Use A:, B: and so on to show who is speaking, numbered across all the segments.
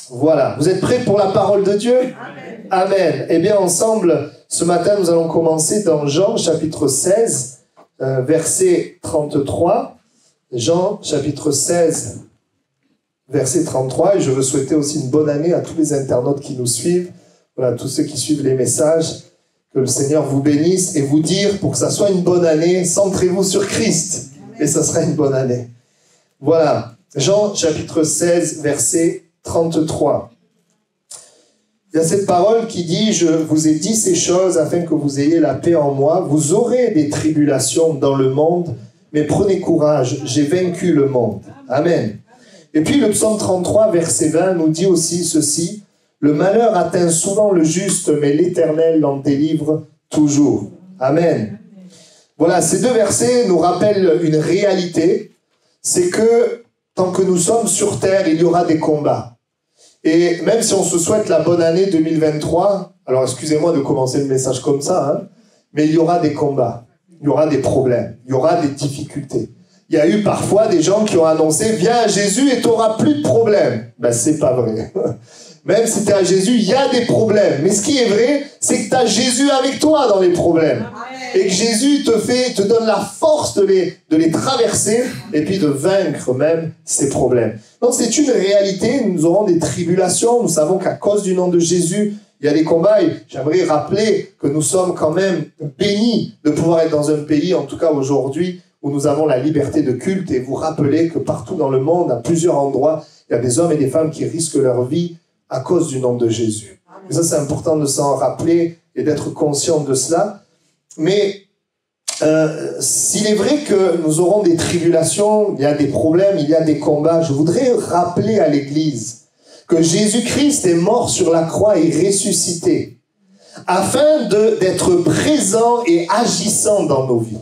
A: Voilà, vous êtes prêts pour la parole de Dieu? Amen. Amen. Eh bien, ensemble, ce matin, nous allons commencer dans Jean, chapitre 16, verset 33. Jean, chapitre 16, verset 33. Et je veux souhaiter aussi une bonne année à tous les internautes qui nous suivent. Voilà, tous ceux qui suivent les messages. Que le Seigneur vous bénisse et vous dire, pour que ça soit une bonne année, centrez-vous sur Christ. Et ça sera une bonne année. Voilà, Jean, chapitre 16, verset 33. Il y a cette parole qui dit « Je vous ai dit ces choses afin que vous ayez la paix en moi. Vous aurez des tribulations dans le monde, mais prenez courage, j'ai vaincu le monde. » Amen. Et puis le psaume 33, verset 20 nous dit aussi ceci « Le malheur atteint souvent le juste, mais l'Éternel l'en délivre toujours. » Amen. Voilà, ces deux versets nous rappellent une réalité, c'est que tant que nous sommes sur terre, il y aura des combats. Et même si on se souhaite la bonne année 2023, alors excusez-moi de commencer le message comme ça, hein, mais il y aura des combats, il y aura des problèmes, il y aura des difficultés. Il y a eu parfois des gens qui ont annoncé « Viens à Jésus et tu n'auras plus de problèmes ». Ben, c'est pas vrai. Même si tu es à Jésus, il y a des problèmes. Mais ce qui est vrai, c'est que tu as Jésus avec toi dans les problèmes. Et que Jésus te donne la force de les traverser et puis de vaincre même ces problèmes. Donc c'est une réalité, nous aurons des tribulations, nous savons qu'à cause du nom de Jésus, il y a des combats. Et j'aimerais rappeler que nous sommes quand même bénis de pouvoir être dans un pays, en tout cas aujourd'hui, où nous avons la liberté de culte. Et vous rappelez que partout dans le monde, à plusieurs endroits, il y a des hommes et des femmes qui risquent leur vie à cause du nom de Jésus. Et ça, c'est important de s'en rappeler et d'être conscient de cela. Mais s'il est vrai que nous aurons des tribulations, il y a des problèmes, il y a des combats, je voudrais rappeler à l'Église que Jésus-Christ est mort sur la croix et ressuscité afin d'être présent et agissant dans nos vies.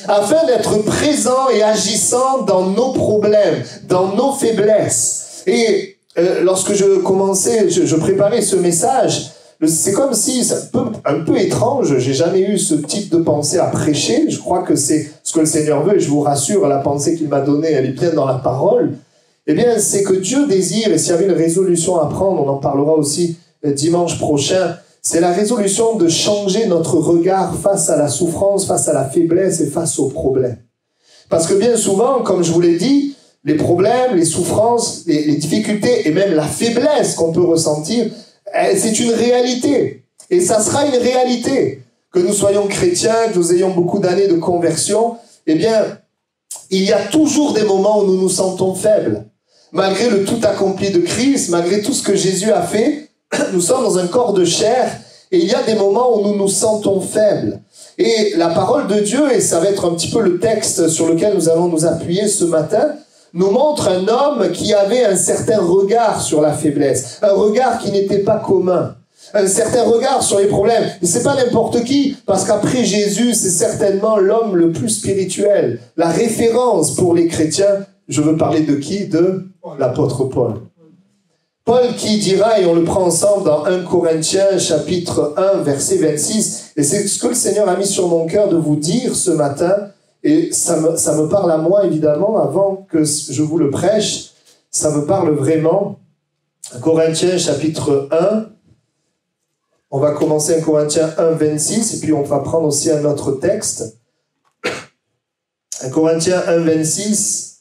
A: Afin d'être présent et agissant dans nos problèmes, dans nos faiblesses. Et lorsque je commençais, je préparais ce message, c'est comme si, c'est un peu étrange, j'ai jamais eu ce type de pensée à prêcher, je crois que c'est ce que le Seigneur veut, et je vous rassure, la pensée qu'il m'a donnée, elle est pleine dans la parole, eh bien, c'est que Dieu désire, et s'il y avait une résolution à prendre, on en parlera aussi dimanche prochain, c'est la résolution de changer notre regard face à la souffrance, face à la faiblesse et face aux problèmes. Parce que bien souvent, comme je vous l'ai dit, les problèmes, les souffrances, les difficultés et même la faiblesse qu'on peut ressentir, c'est une réalité. Et ça sera une réalité. Que nous soyons chrétiens, que nous ayons beaucoup d'années de conversion, eh bien, il y a toujours des moments où nous nous sentons faibles. Malgré le tout accompli de Christ, malgré tout ce que Jésus a fait, nous sommes dans un corps de chair et il y a des moments où nous nous sentons faibles. Et la parole de Dieu, et ça va être un petit peu le texte sur lequel nous allons nous appuyer ce matin, nous montre un homme qui avait un certain regard sur la faiblesse, un regard qui n'était pas commun, un certain regard sur les problèmes. Et c'est pas n'importe qui, parce qu'après Jésus, c'est certainement l'homme le plus spirituel, la référence pour les chrétiens. Je veux parler de qui? De l'apôtre Paul. Paul qui dira, et on le prend ensemble dans 1 Corinthiens chapitre 1, verset 26, et c'est ce que le Seigneur a mis sur mon cœur de vous dire ce matin. Et ça me parle à moi, évidemment, avant que je vous le prêche. Ça me parle vraiment. Corinthiens, chapitre 1. On va commencer en Corinthiens 1, 26, et puis on va prendre aussi un autre texte. Corinthiens 1, 26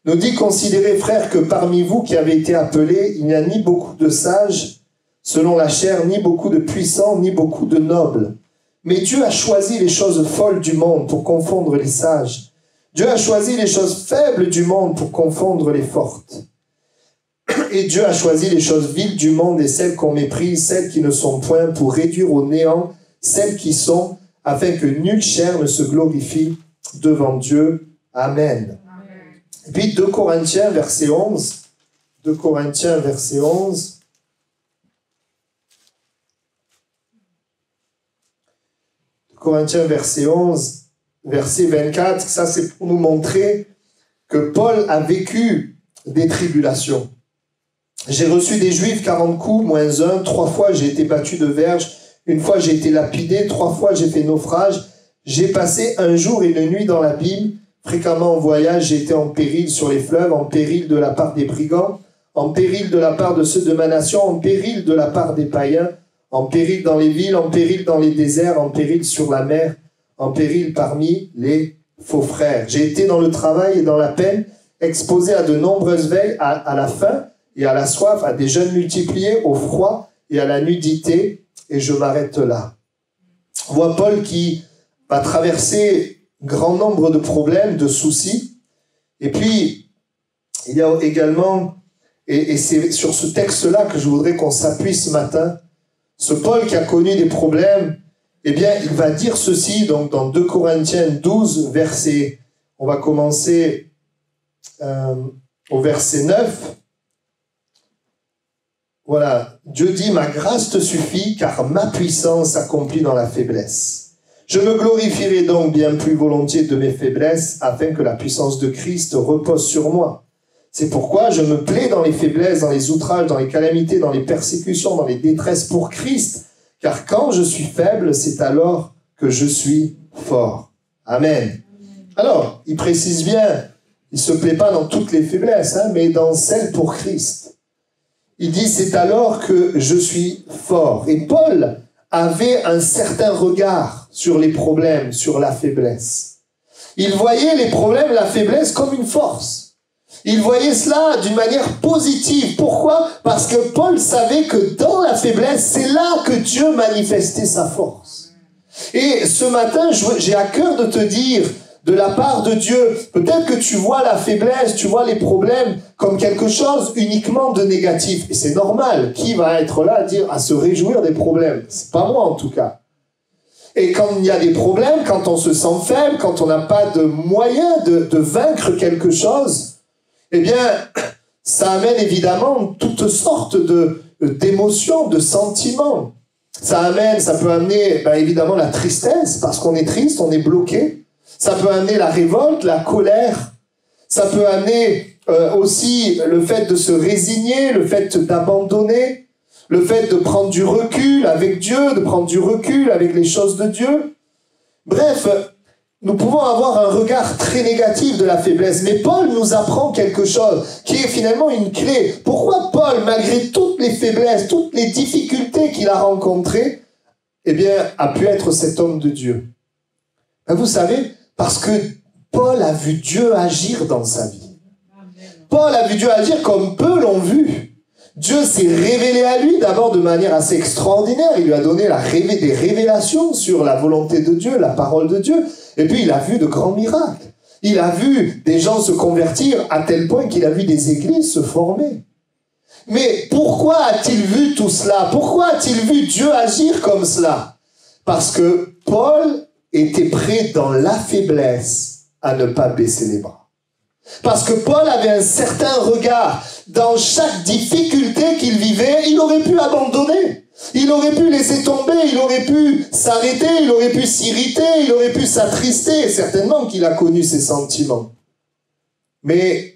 A: nous dit « Considérez, frères, que parmi vous qui avez été appelés, il n'y a ni beaucoup de sages, selon la chair, ni beaucoup de puissants, ni beaucoup de nobles. Mais Dieu a choisi les choses folles du monde pour confondre les sages. Dieu a choisi les choses faibles du monde pour confondre les fortes. Et Dieu a choisi les choses viles du monde et celles qu'on méprise, celles qui ne sont point, pour réduire au néant celles qui sont, afin que nulle chair ne se glorifie devant Dieu. Amen. » Et puis 2 Corinthiens, verset 11. 2 Corinthiens, verset 11. Corinthiens, verset 11, verset 24, ça c'est pour nous montrer que Paul a vécu des tribulations. J'ai reçu des Juifs 40 coups, moins 1, 3 fois j'ai été battu de verge, une fois j'ai été lapidé, 3 fois j'ai fait naufrage, j'ai passé un jour et une nuit dans l'abîme, fréquemment en voyage, j'ai été en péril sur les fleuves, en péril de la part des brigands, en péril de la part de ceux de ma nation, en péril de la part des païens, en péril dans les villes, en péril dans les déserts, en péril sur la mer, en péril parmi les faux frères. J'ai été dans le travail et dans la peine, exposé à de nombreuses veilles, à la faim et à la soif, à des jeûnes multipliés, au froid et à la nudité, et je m'arrête là. On voit Paul qui va traverser grand nombre de problèmes, de soucis, et puis il y a également, et c'est sur ce texte-là que je voudrais qu'on s'appuie ce matin, ce Paul qui a connu des problèmes, eh bien, il va dire ceci, donc dans 2 Corinthiens 12, verset, on va commencer au verset 9. Voilà, Dieu dit, ma grâce te suffit, car ma puissance s'accomplit dans la faiblesse. Je me glorifierai donc bien plus volontiers de mes faiblesses, afin que la puissance de Christ repose sur moi. C'est pourquoi je me plais dans les faiblesses, dans les outrages, dans les calamités, dans les persécutions, dans les détresses pour Christ. Car quand je suis faible, c'est alors que je suis fort. Amen. Alors, il précise bien, il ne se plaît pas dans toutes les faiblesses, mais dans celles pour Christ. Il dit, c'est alors que je suis fort. Et Paul avait un certain regard sur les problèmes, sur la faiblesse. Il voyait les problèmes, la faiblesse comme une force. Il voyait cela d'une manière positive. Pourquoi? Parce que Paul savait que dans la faiblesse, c'est là que Dieu manifestait sa force. Et ce matin, j'ai à cœur de te dire, de la part de Dieu, peut-être que tu vois la faiblesse, tu vois les problèmes comme quelque chose uniquement de négatif. Et c'est normal. Qui va être là à se réjouir des problèmes? C'est pas moi en tout cas. Et quand il y a des problèmes, quand on se sent faible, quand on n'a pas de moyen de vaincre quelque chose, eh bien, ça amène évidemment toutes sortes d'émotions, de sentiments. Ça peut amener évidemment la tristesse, parce qu'on est triste, on est bloqué. Ça peut amener la révolte, la colère. Ça peut amener aussi le fait de se résigner, le fait d'abandonner, le fait de prendre du recul avec Dieu, de prendre du recul avec les choses de Dieu. Bref, nous pouvons avoir un regard très négatif de la faiblesse, mais Paul nous apprend quelque chose qui est finalement une clé. Pourquoi Paul, malgré toutes les faiblesses, toutes les difficultés qu'il a rencontrées, eh bien, a pu être cet homme de Dieu? Vous savez, parce que Paul a vu Dieu agir dans sa vie. Paul a vu Dieu agir comme peu l'ont vu. Dieu s'est révélé à lui d'abord de manière assez extraordinaire. Il lui a donné des révélations sur la volonté de Dieu, la parole de Dieu. Et puis il a vu de grands miracles. Il a vu des gens se convertir à tel point qu'il a vu des églises se former. Mais pourquoi a-t-il vu tout cela? Pourquoi a-t-il vu Dieu agir comme cela? Parce que Paul était prêt dans la faiblesse à ne pas baisser les bras. Parce que Paul avait un certain regard. Dans chaque difficulté qu'il vivait, il aurait pu abandonner. Il aurait pu laisser tomber, il aurait pu s'arrêter, il aurait pu s'irriter, il aurait pu s'attrister. Certainement qu'il a connu ces sentiments. Mais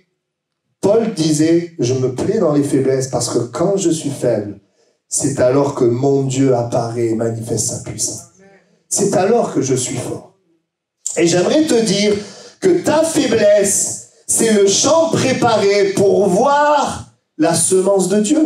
A: Paul disait, je me plais dans les faiblesses parce que quand je suis faible, c'est alors que mon Dieu apparaît et manifeste sa puissance. C'est alors que je suis fort. Et j'aimerais te dire que ta faiblesse, c'est le champ préparé pour voir la semence de Dieu.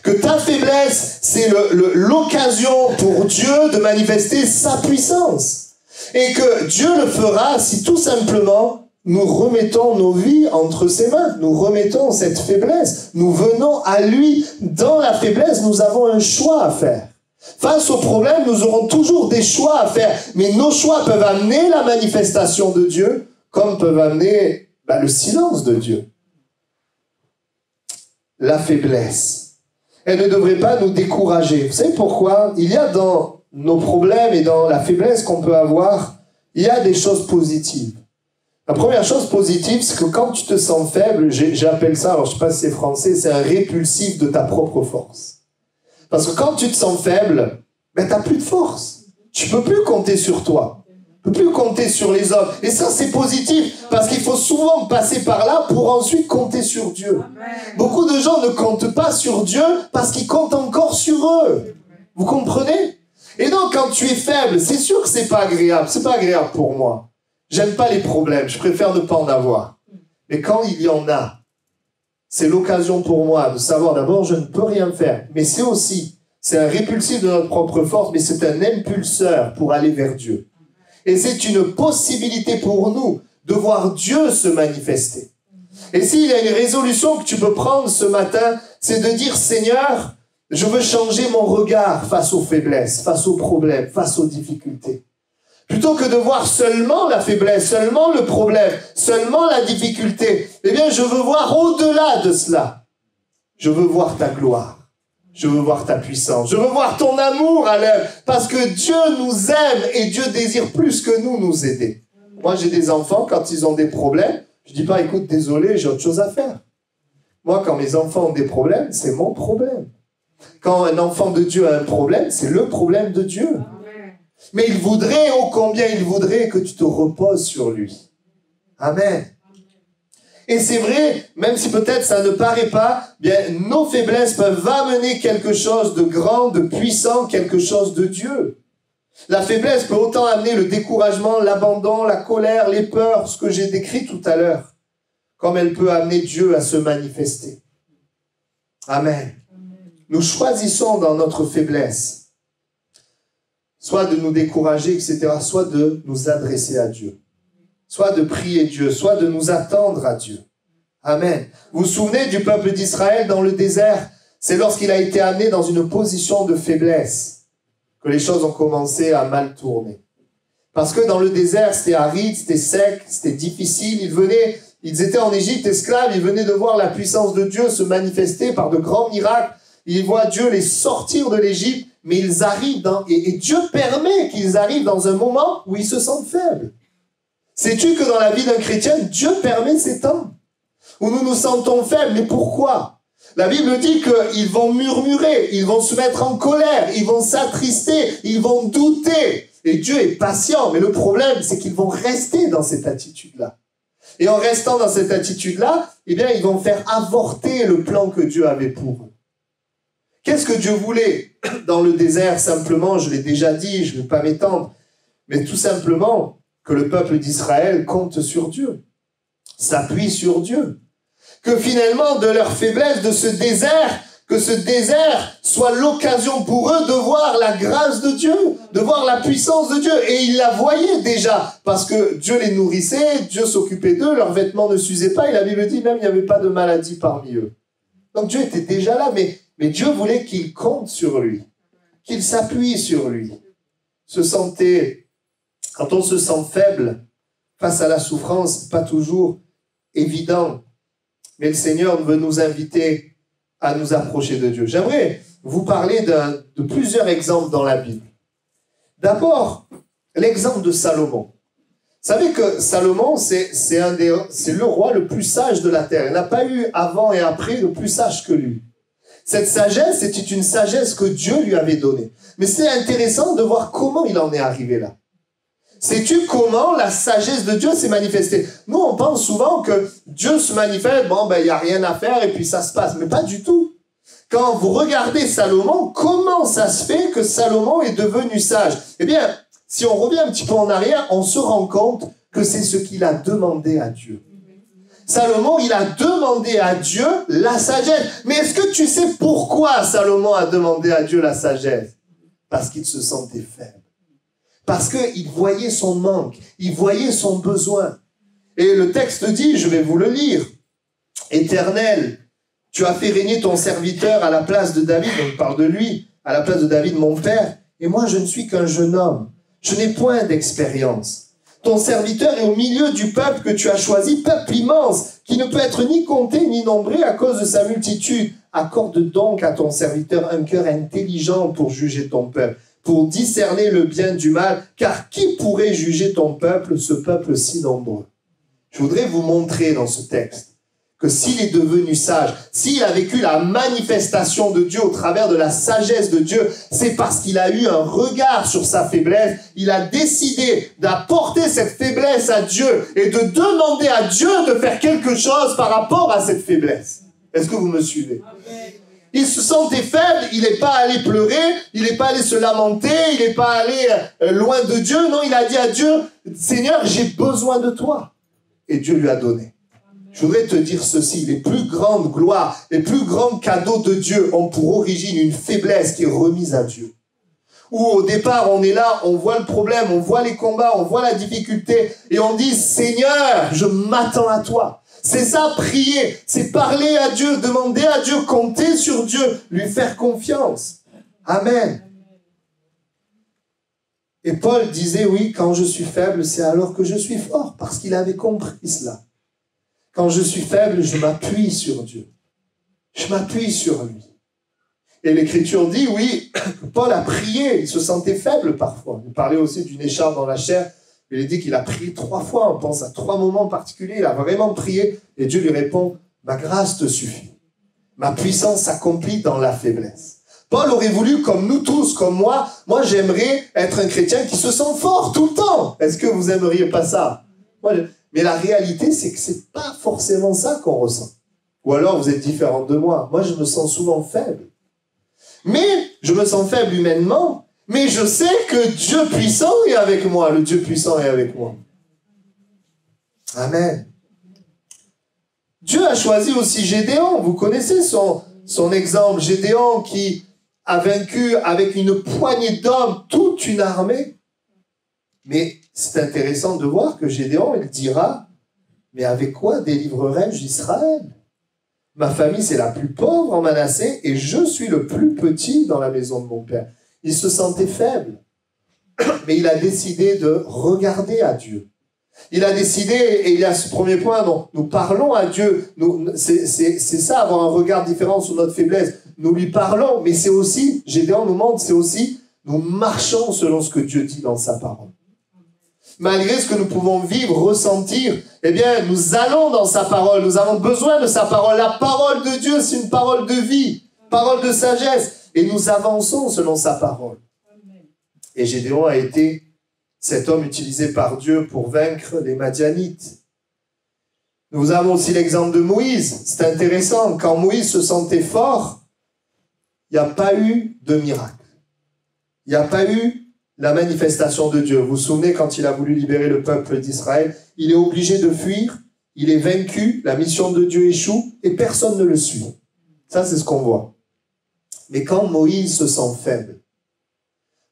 A: Que ta faiblesse, c'est l'occasion pour Dieu de manifester sa puissance. Et que Dieu le fera si tout simplement nous remettons nos vies entre ses mains. Nous remettons cette faiblesse. Nous venons à lui. Dans la faiblesse, nous avons un choix à faire. Face aux problèmes, nous aurons toujours des choix à faire. Mais nos choix peuvent amener la manifestation de Dieu, comme peuvent amener le silence de Dieu. La faiblesse, elle ne devrait pas nous décourager. Vous savez pourquoi? Il y a dans nos problèmes et dans la faiblesse qu'on peut avoir, il y a des choses positives. La première chose positive, c'est que quand tu te sens faible, j'appelle ça, alors je ne sais pas si c'est français, c'est un répulsif de ta propre force. Parce que quand tu te sens faible, tu n'as plus de force. Tu ne peux plus compter sur toi. Tu ne peux plus compter sur les autres. Et ça, c'est positif, parce qu'il faut souvent passer par là pour ensuite compter sur Dieu. Amen. Beaucoup de gens ne comptent pas sur Dieu parce qu'ils comptent encore sur eux. Vous comprenez? Et donc, quand tu es faible, c'est sûr que c'est pas agréable. C'est pas agréable pour moi. J'aime pas les problèmes. Je préfère ne pas en avoir. Mais quand il y en a, c'est l'occasion pour moi de savoir d'abord, je ne peux rien faire. Mais c'est un répulsif de notre propre force, mais c'est un impulseur pour aller vers Dieu. Et c'est une possibilité pour nous de voir Dieu se manifester. Et s'il y a une résolution que tu peux prendre ce matin, c'est de dire, Seigneur, je veux changer mon regard face aux faiblesses, face aux problèmes, face aux difficultés. Plutôt que de voir seulement la faiblesse, seulement le problème, seulement la difficulté, eh bien, je veux voir au-delà de cela. Je veux voir ta gloire. Je veux voir ta puissance. Je veux voir ton amour à l'œuvre. Parce que Dieu nous aime et Dieu désire plus que nous aider. Moi, j'ai des enfants, quand ils ont des problèmes, je dis pas, écoute, désolé, j'ai autre chose à faire. Moi, quand mes enfants ont des problèmes, c'est mon problème. Quand un enfant de Dieu a un problème, c'est le problème de Dieu. Mais il voudrait, ô combien il voudrait que tu te reposes sur lui. Amen. Et c'est vrai, même si peut-être ça ne paraît pas, bien, nos faiblesses peuvent amener quelque chose de grand, de puissant, quelque chose de Dieu. La faiblesse peut autant amener le découragement, l'abandon, la colère, les peurs, ce que j'ai décrit tout à l'heure, comme elle peut amener Dieu à se manifester. Amen. Nous choisissons dans notre faiblesse soit de nous décourager, etc., soit de nous adresser à Dieu, soit de prier Dieu, soit de nous attendre à Dieu. Amen. Vous vous souvenez du peuple d'Israël dans le désert? C'est lorsqu'il a été amené dans une position de faiblesse que les choses ont commencé à mal tourner. Parce que dans le désert, c'était aride, c'était sec, c'était difficile. Ils étaient en Égypte esclaves, ils venaient de voir la puissance de Dieu se manifester par de grands miracles. Ils voient Dieu les sortir de l'Égypte, mais ils arrivent et Dieu permet qu'ils arrivent dans un moment où ils se sentent faibles. Sais-tu que dans la vie d'un chrétien, Dieu permet ces temps où nous nous sentons faibles? Mais pourquoi? La Bible dit qu'ils vont murmurer, ils vont se mettre en colère, ils vont s'attrister, ils vont douter. Et Dieu est patient, mais le problème, c'est qu'ils vont rester dans cette attitude-là. Et en restant dans cette attitude-là, eh bien, ils vont faire avorter le plan que Dieu avait pour eux. Qu'est-ce que Dieu voulait dans le désert? Simplement, je l'ai déjà dit, je ne vais pas m'étendre, mais tout simplement que le peuple d'Israël compte sur Dieu, s'appuie sur Dieu. Que finalement, de leur faiblesse, de ce désert, que ce désert soit l'occasion pour eux de voir la grâce de Dieu, de voir la puissance de Dieu. Et ils la voyaient déjà, parce que Dieu les nourrissait, Dieu s'occupait d'eux, leurs vêtements ne s'usaient pas, et la Bible dit même il n'y avait pas de maladie parmi eux. Donc Dieu était déjà là, mais Dieu voulait qu'ils comptent sur lui, qu'ils s'appuient sur lui. Quand on se sent faible face à la souffrance, pas toujours évident, mais le Seigneur veut nous inviter à nous approcher de Dieu. J'aimerais vous parler de plusieurs exemples dans la Bible. D'abord, l'exemple de Salomon. Vous savez que Salomon, c'est le roi le plus sage de la terre. Il n'y en a pas eu avant et après de plus sage que lui. Cette sagesse, c'était une sagesse que Dieu lui avait donnée. Mais c'est intéressant de voir comment il en est arrivé là. Sais-tu comment la sagesse de Dieu s'est manifestée? Nous, on pense souvent que Dieu se manifeste, il n'y a rien à faire et puis ça se passe. Mais pas du tout. Quand vous regardez Salomon, comment ça se fait que Salomon est devenu sage? Eh bien, si on revient un petit peu en arrière, on se rend compte que c'est ce qu'il a demandé à Dieu. Salomon, il a demandé à Dieu la sagesse. Mais est-ce que tu sais pourquoi Salomon a demandé à Dieu la sagesse? Parce qu'il se sentait faible. Parce qu'il voyait son manque, il voyait son besoin. Et le texte dit, je vais vous le lire, « Éternel, tu as fait régner ton serviteur à la place de David, » on parle de lui, « à la place de David mon père, et moi je ne suis qu'un jeune homme, je n'ai point d'expérience. Ton serviteur est au milieu du peuple que tu as choisi, peuple immense, qui ne peut être ni compté ni nombré à cause de sa multitude. Accorde donc à ton serviteur un cœur intelligent pour juger ton peuple, pour discerner le bien du mal, car qui pourrait juger ton peuple, ce peuple si nombreux? » Je voudrais vous montrer dans ce texte que s'il est devenu sage, s'il a vécu la manifestation de Dieu au travers de la sagesse de Dieu, c'est parce qu'il a eu un regard sur sa faiblesse. Il a décidé d'apporter cette faiblesse à Dieu et de demander à Dieu de faire quelque chose par rapport à cette faiblesse. Est-ce que vous me suivez? Il se sentait faible, il n'est pas allé pleurer, il n'est pas allé se lamenter, il n'est pas allé loin de Dieu. Non, il a dit à Dieu, « Seigneur, j'ai besoin de toi. » Et Dieu lui a donné. Je voudrais te dire ceci, les plus grandes gloires, les plus grands cadeaux de Dieu ont pour origine une faiblesse qui est remise à Dieu. Où au départ, on est là, on voit le problème, on voit les combats, on voit la difficulté, et on dit, Seigneur, je m'attends à toi. C'est ça, prier, c'est parler à Dieu, demander à Dieu, compter sur Dieu, lui faire confiance. Amen. Et Paul disait, oui, quand je suis faible, c'est alors que je suis fort, parce qu'il avait compris cela. Quand je suis faible, je m'appuie sur Dieu. Je m'appuie sur lui. Et l'Écriture dit, oui, Paul a prié, il se sentait faible parfois. Il parlait aussi d'une écharpe dans la chair. Il dit qu'il a prié 3 fois, on pense à 3 moments particuliers. Il a vraiment prié et Dieu lui répond, ma grâce te suffit. Ma puissance s'accomplit dans la faiblesse. Paul aurait voulu, comme nous tous, comme moi j'aimerais être un chrétien qui se sent fort tout le temps. Est-ce que vous aimeriez pas ça? Mais la réalité, c'est que c'est pas forcément ça qu'on ressent. Ou alors vous êtes différent de moi. Moi, je me sens souvent faible. Mais je me sens faible humainement, mais je sais que Dieu puissant est avec moi. Le Dieu puissant est avec moi. Amen. Dieu a choisi aussi Gédéon. Vous connaissez son exemple. Gédéon qui a vaincu avec une poignée d'hommes toute une armée. Mais c'est intéressant de voir que Gédéon, il dira, mais avec quoi délivrerai-je Israël? Ma famille, c'est la plus pauvre en Manassé et je suis le plus petit dans la maison de mon père. Il se sentait faible, mais il a décidé de regarder à Dieu. Il a décidé, et il y a ce premier point, dont nous parlons à Dieu. C'est ça, avoir un regard différent sur notre faiblesse. Nous lui parlons, mais c'est aussi, Gédéon nous montre, c'est aussi, nous marchons selon ce que Dieu dit dans sa parole. Malgré ce que nous pouvons vivre, ressentir, eh bien, nous allons dans sa parole. Nous avons besoin de sa parole. La parole de Dieu, c'est une parole de vie, parole de sagesse. Et nous avançons selon sa parole. Et Gédéon a été cet homme utilisé par Dieu pour vaincre les Madianites. Nous avons aussi l'exemple de Moïse. C'est intéressant. Quand Moïse se sentait fort, il n'y a pas eu de miracle. Il n'y a pas eu la manifestation de Dieu. Vous vous souvenez, quand il a voulu libérer le peuple d'Israël, il est obligé de fuir, il est vaincu, la mission de Dieu échoue, et personne ne le suit. Ça, c'est ce qu'on voit. Mais quand Moïse se sent faible,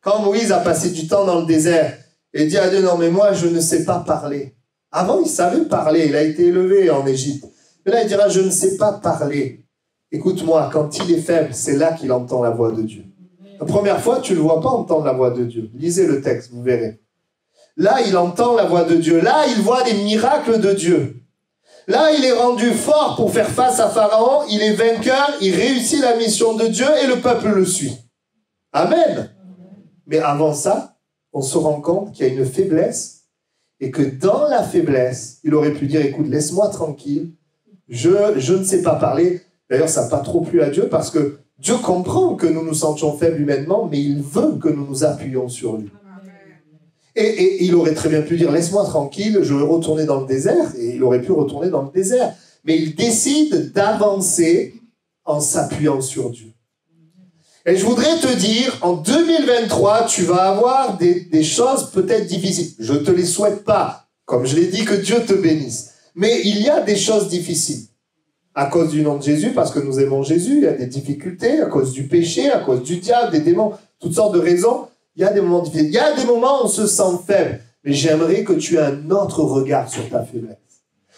A: quand Moïse a passé du temps dans le désert, et dit à Dieu, non mais moi, je ne sais pas parler. Avant, il savait parler, il a été élevé en Égypte. Mais là, il dira, je ne sais pas parler. Écoute-moi, quand il est faible, c'est là qu'il entend la voix de Dieu. La première fois, tu ne le vois pas entendre la voix de Dieu. Lisez le texte, vous verrez. Là, il entend la voix de Dieu. Là, il voit des miracles de Dieu. Là, il est rendu fort pour faire face à Pharaon. Il est vainqueur, il réussit la mission de Dieu et le peuple le suit. Amen. Mais avant ça, on se rend compte qu'il y a une faiblesse et que dans la faiblesse, il aurait pu dire, écoute, laisse-moi tranquille. Je ne sais pas parler. D'ailleurs, ça n'a pas trop plu à Dieu parce que Dieu comprend que nous nous sentions faibles humainement, mais il veut que nous nous appuyions sur lui. Et il aurait très bien pu dire, laisse-moi tranquille, je vais retourner dans le désert, et il aurait pu retourner dans le désert. Mais il décide d'avancer en s'appuyant sur Dieu. Et je voudrais te dire, en 2023, tu vas avoir des choses peut-être difficiles. Je ne te les souhaite pas, comme je l'ai dit, que Dieu te bénisse. Mais il y a des choses difficiles. À cause du nom de Jésus, parce que nous aimons Jésus, il y a des difficultés, à cause du péché, à cause du diable, des démons, toutes sortes de raisons. Il y a des moments difficiles. Il y a des moments où on se sent faible. Mais j'aimerais que tu aies un autre regard sur ta faiblesse.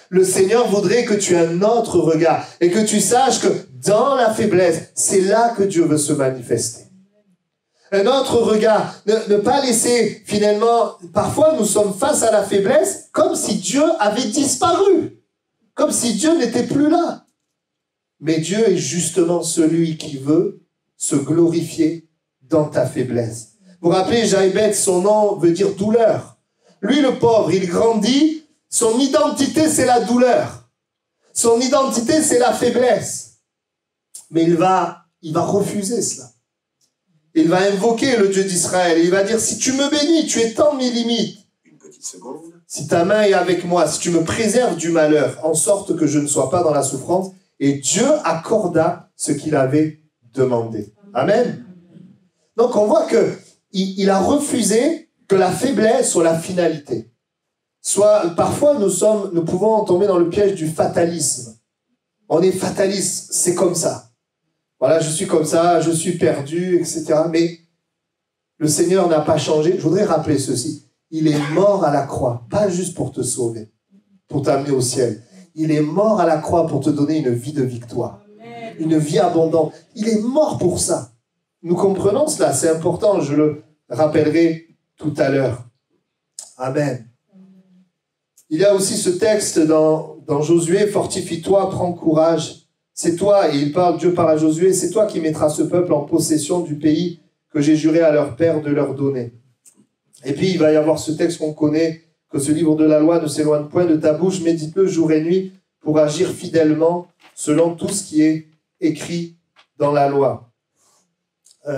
A: Le Seigneur voudrait que tu aies un autre regard et que tu saches que dans la faiblesse, c'est là que Dieu veut se manifester. Un autre regard, ne pas laisser finalement, parfois nous sommes face à la faiblesse comme si Dieu avait disparu, comme si Dieu n'était plus là. Mais Dieu est justement celui qui veut se glorifier dans ta faiblesse. Vous vous rappelez, Jaïbet, son nom veut dire douleur. Lui, le pauvre, il grandit, son identité, c'est la douleur. Son identité, c'est la faiblesse. Mais il va refuser cela. Il va invoquer le Dieu d'Israël. Il va dire, si tu me bénis, tu étends mes limites.
B: Une petite seconde.
A: Si ta main est avec moi, si tu me préserves du malheur, en sorte que je ne sois pas dans la souffrance. Et Dieu accorda ce qu'il avait demandé. Amen. Donc on voit qu'il a refusé que la faiblesse soit la finalité. Parfois, nous pouvons tomber dans le piège du fatalisme. On est fataliste, c'est comme ça. Voilà, je suis comme ça, je suis perdu, etc. Mais le Seigneur n'a pas changé. Je voudrais rappeler ceci. Il est mort à la croix, pas juste pour te sauver, pour t'amener au ciel. Il est mort à la croix pour te donner une vie de victoire, une vie abondante. Il est mort pour ça. Nous comprenons cela, c'est important, je le rappellerai tout à l'heure. Amen. Il y a aussi ce texte dans Josué, « Fortifie-toi, prends courage. C'est toi, et Dieu parle à Josué, c'est toi qui mettras ce peuple en possession du pays que j'ai juré à leur père de leur donner. » Et puis il va y avoir ce texte qu'on connaît, que ce livre de la loi ne s'éloigne point de ta bouche, médite-le jour et nuit pour agir fidèlement selon tout ce qui est écrit dans la loi.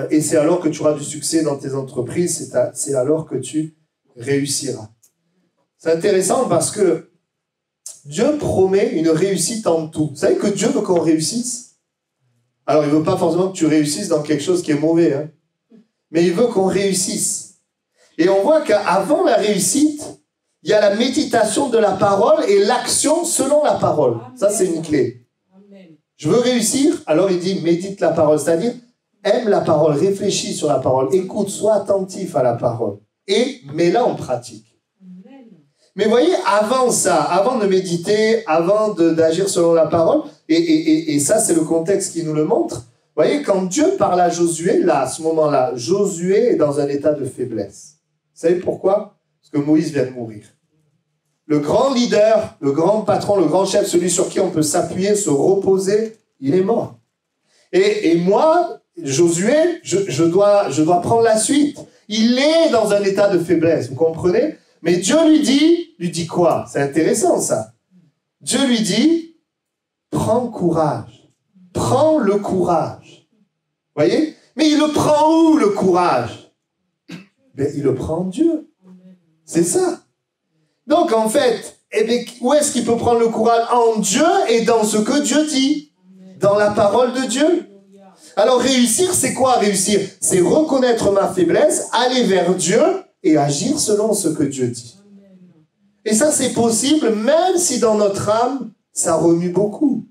A: Et c'est alors que tu auras du succès dans tes entreprises, c'est alors que tu réussiras. C'est intéressant parce que Dieu promet une réussite en tout. Vous savez que Dieu veut qu'on réussisse? Alors, il ne veut pas forcément que tu réussisses dans quelque chose qui est mauvais, hein. Mais il veut qu'on réussisse. Et on voit qu'avant la réussite, il y a la méditation de la parole et l'action selon la parole. Ça, c'est une clé. Je veux réussir, alors il dit médite la parole, c'est-à-dire aime la parole, réfléchis sur la parole, écoute, sois attentif à la parole et mets-la en pratique. Mais voyez, avant ça, avant de méditer, avant d'agir selon la parole, et ça c'est le contexte qui nous le montre, voyez, quand Dieu parle à Josué, là, à ce moment-là, Josué est dans un état de faiblesse. Vous savez pourquoi? Parce que Moïse vient de mourir. Le grand leader, le grand patron, le grand chef, celui sur qui on peut s'appuyer, se reposer, il est mort. Et moi, Josué, je dois prendre la suite. Il est dans un état de faiblesse, vous comprenez? Mais Dieu lui dit quoi? C'est intéressant ça. Dieu lui dit, prends courage. Prends le courage. Voyez? Mais il le prend où le courage? Ben, il le prend en Dieu. C'est ça. Donc en fait, eh bien, où est-ce qu'il peut prendre le courage? En Dieu et dans ce que Dieu dit. Dans la parole de Dieu. Alors réussir, c'est quoi réussir? C'est reconnaître ma faiblesse, aller vers Dieu et agir selon ce que Dieu dit. Et ça, c'est possible même si dans notre âme, ça remue beaucoup.